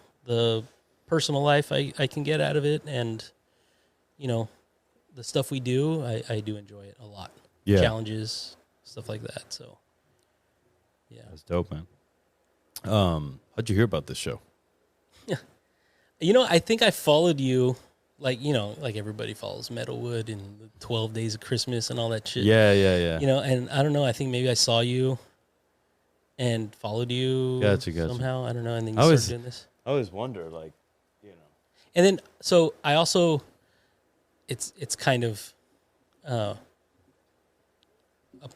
B: personal life I can get out of it and, you know, the stuff we do, I do enjoy it a lot.
A: Yeah.
B: Challenges, stuff like that. So, yeah.
A: That's dope, man. How'd you hear about this show?
B: Yeah. You know, I think I followed you, like, you know, like everybody follows Metalwood and the 12 Days of Christmas and all that shit.
A: Yeah.
B: You know, and I don't know, I think maybe I saw you and followed you
A: Gotcha.
B: somehow. I don't know, and then you started doing this.
A: I always wonder, like, you know.
B: And then, so I also, it's kind of a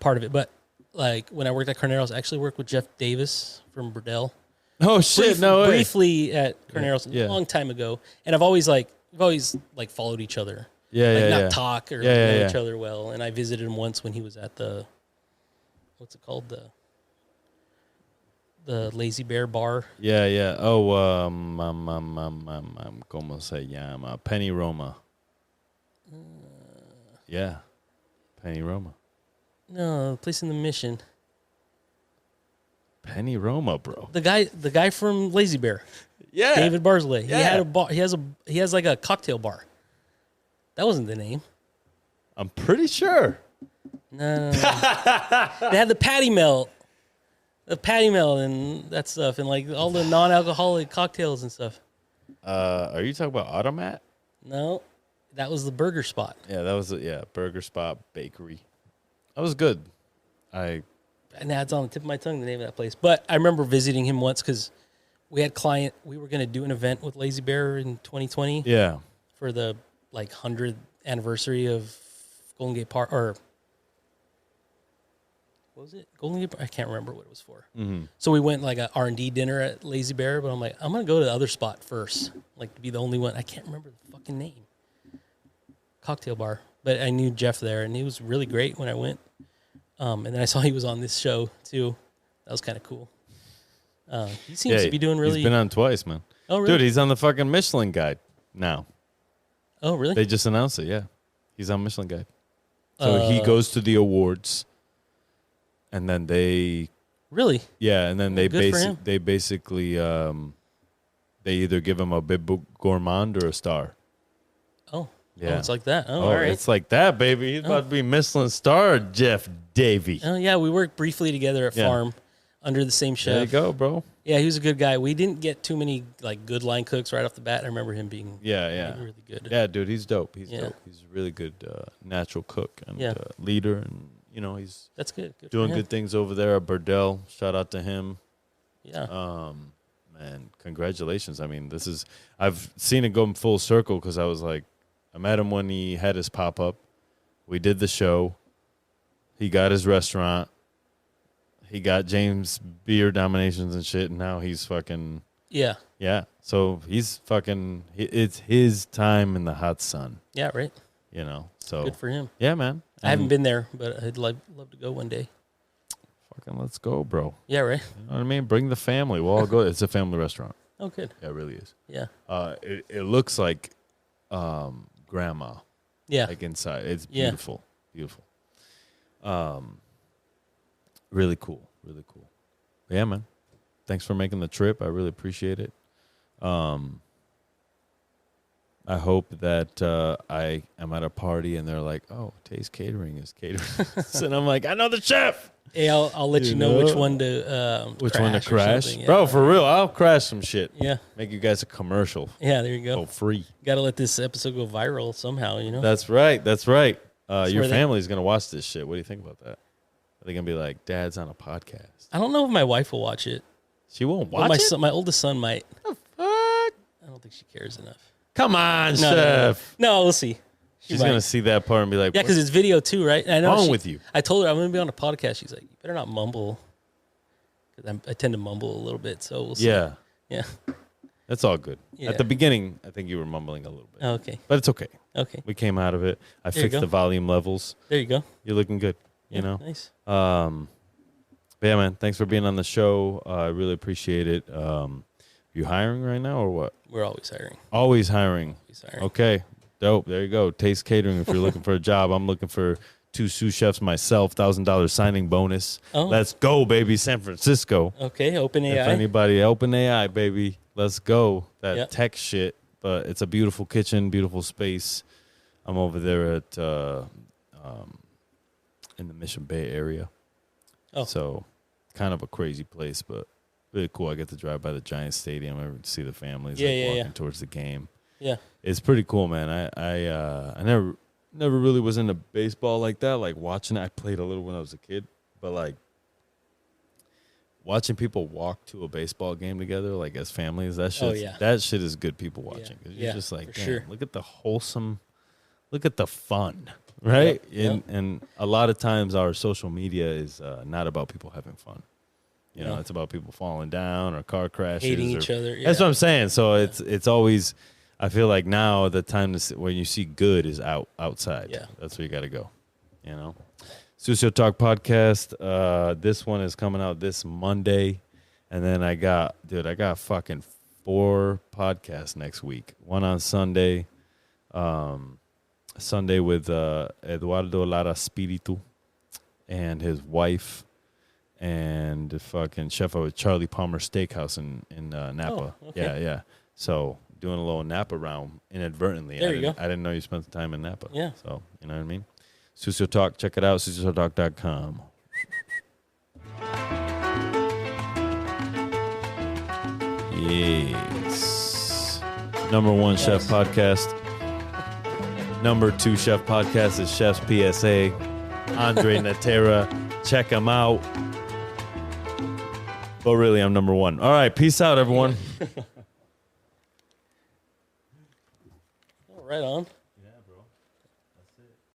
B: part of it, but like when I worked at Carneros, I actually worked with Jeff Davis from Burdell.
A: Oh shit! No way.
B: Briefly at Carneros
A: Yeah.
B: a long time ago, and I've always followed each other.
A: Yeah.
B: Not talk or know each other well. And I visited him once when he was at the, what's it called, the Lazy Bear Bar.
A: Yeah. Oh, ¿cómo se llama? Penny Roma. Yeah, Penny Roma.
B: No, place in the Mission.
A: Penny Roma, bro.
B: The guy from Lazy Bear.
A: Yeah,
B: David Barsley.
A: Yeah.
B: He had a bar. He has like a cocktail bar. That wasn't the name.
A: I'm pretty sure.
B: No. They had the patty melt. The patty melt and that stuff, and like all the non-alcoholic cocktails and stuff.
A: Are you talking about Automat?
B: No, that was the burger spot.
A: Yeah, that was Burger Spot Bakery. That was good.
B: And that's on the tip of my tongue, the name of that place. But I remember visiting him once because we were going to do an event with Lazy Bear in 2020.
A: Yeah.
B: For the 100th anniversary of Golden Gate Park, or what was it? Golden Gate Park? I can't remember what it was for.
A: Mm-hmm.
B: So we went like a R&D dinner at Lazy Bear, but I'm like, I'm going to go to the other spot first, like to be the only one. I can't remember the fucking name. cocktail bar, but I knew Geoff there, and he was really great when I went. And then I saw he was on this show too. That was kind of cool. He seems to be doing really.
A: He's been on twice, man.
B: Oh, really?
A: Dude, he's on the fucking Michelin Guide now.
B: Oh, really?
A: They just announced it. Yeah, he's on Michelin Guide. So he goes to the awards, and then they.
B: Really?
A: Yeah, and then they basically they either give him a Bib Gourmand or a star.
B: Oh.
A: Yeah.
B: Oh, it's like that. Oh, all right.
A: It's like that, baby. He's about to be Michelin star, Geoff Davey.
B: Oh, yeah. We worked briefly together at Farm under the same chef.
A: There you go, bro.
B: Yeah, he was a good guy. We didn't get too many like good line cooks right off the bat. I remember him being really good.
A: Yeah, dude, he's dope. He's dope. He's a really good natural cook and leader, and he's
B: that's good.
A: Doing good things over there at Burdell. Shout out to him.
B: Yeah.
A: Man, congratulations. I mean, I've seen it go full circle because I met him when he had his pop up. We did the show. He got his restaurant. He got James Beer Dominations and shit, and now he's fucking.
B: Yeah.
A: Yeah. So he's fucking. It's his time in the hot sun.
B: Yeah, right.
A: So.
B: Good for him.
A: Yeah, man.
B: I haven't been there, but I'd love to go one day.
A: Fucking let's go, bro.
B: Yeah, right.
A: You know what I mean? Bring the family. We'll all go. It's a family restaurant.
B: Oh, good.
A: Yeah, it really is.
B: Yeah.
A: It looks like grandma.
B: Yeah.
A: Like inside. It's beautiful. Beautiful. Really cool. Really cool. Yeah, man. Thanks for making the trip. I really appreciate it. I hope that I am at a party and they're like, "Oh, Taste Catering is catering," and I'm like, "I know the chef."
B: Hey, I'll let you know which one to
A: crash,
B: yeah.
A: bro. For real, I'll crash some shit.
B: Yeah,
A: make you guys a commercial.
B: Yeah, there you go.
A: For free.
B: Got to let this episode go viral somehow.
A: That's right. That's right. Your family's gonna watch this shit. What do you think about that? Are they gonna be like, "Dad's on a podcast"?
B: I don't know if my wife will watch it.
A: She won't watch it.
B: My oldest son might.
A: The fuck?
B: I don't think she cares enough.
A: Come on, Chef.
B: No, we'll see.
A: She's going to see that part and be like,
B: yeah, because it's video too, right? And I know
A: what's wrong with you?
B: I told her I'm going to be on a podcast. She's like, you better not mumble. Because I tend to mumble a little bit, so we'll see.
A: Yeah.
B: Yeah.
A: That's all good.
B: Yeah.
A: At the beginning, I think you were mumbling a little bit.
B: Oh, okay.
A: But it's okay.
B: Okay.
A: We came out of it. I fixed the volume levels.
B: There you go.
A: You're looking good, you know?
B: Nice.
A: But yeah, man, thanks for being on the show. I really appreciate it. You hiring right now or what?
B: We're always hiring.
A: Always hiring.
B: Always hiring.
A: Okay. Dope. There you go. Taste Catering. If you're looking for a job, I'm looking for 2 sous chefs myself. $1,000 signing bonus.
B: Oh.
A: Let's go, baby. San Francisco.
B: Okay. OpenAI.
A: If anybody, OpenAI, baby. Let's go. That tech shit. But it's a beautiful kitchen, beautiful space. I'm over there at in the Mission Bay area. Oh. So kind of a crazy place, but really cool. I get to drive by the Giants Stadium. I see the families walking towards the game.
B: Yeah.
A: It's pretty cool, man. I never really was into baseball like that, like watching it. I played a little when I was a kid, but like watching people walk to a baseball game together, like as families, that shit is good people watching.
B: Yeah.
A: You're just like, damn,
B: sure.
A: Look at the wholesome, look at the fun, right?
B: Yep.
A: And a lot of times our social media is not about people having fun. You know, it's about people falling down or car crashes.
B: Hating each other. Yeah.
A: That's what I'm saying. So it's always, I feel like now the time when you see good is outside.
B: Yeah.
A: That's where you got to go, you know. Sucio Talk podcast. This one is coming out this Monday. And then I got fucking 4 podcasts next week. One on Sunday. Sunday with Eduardo Lara Spiritu and his wife. And fucking chef of Charlie Palmer Steakhouse in Napa.
B: Oh, okay.
A: Yeah. So doing a little Napa round inadvertently.
B: There you go.
A: I didn't know you spent the time in Napa.
B: Yeah.
A: So, you know what I mean? Sucio Talk, check it out, suciotalk.com. Yes. Number 1 chef podcast. Number 2 chef podcast is Chef's PSA. Andre Natera. Check him out. But really, I'm number 1. All right, peace out, everyone.
B: Right on.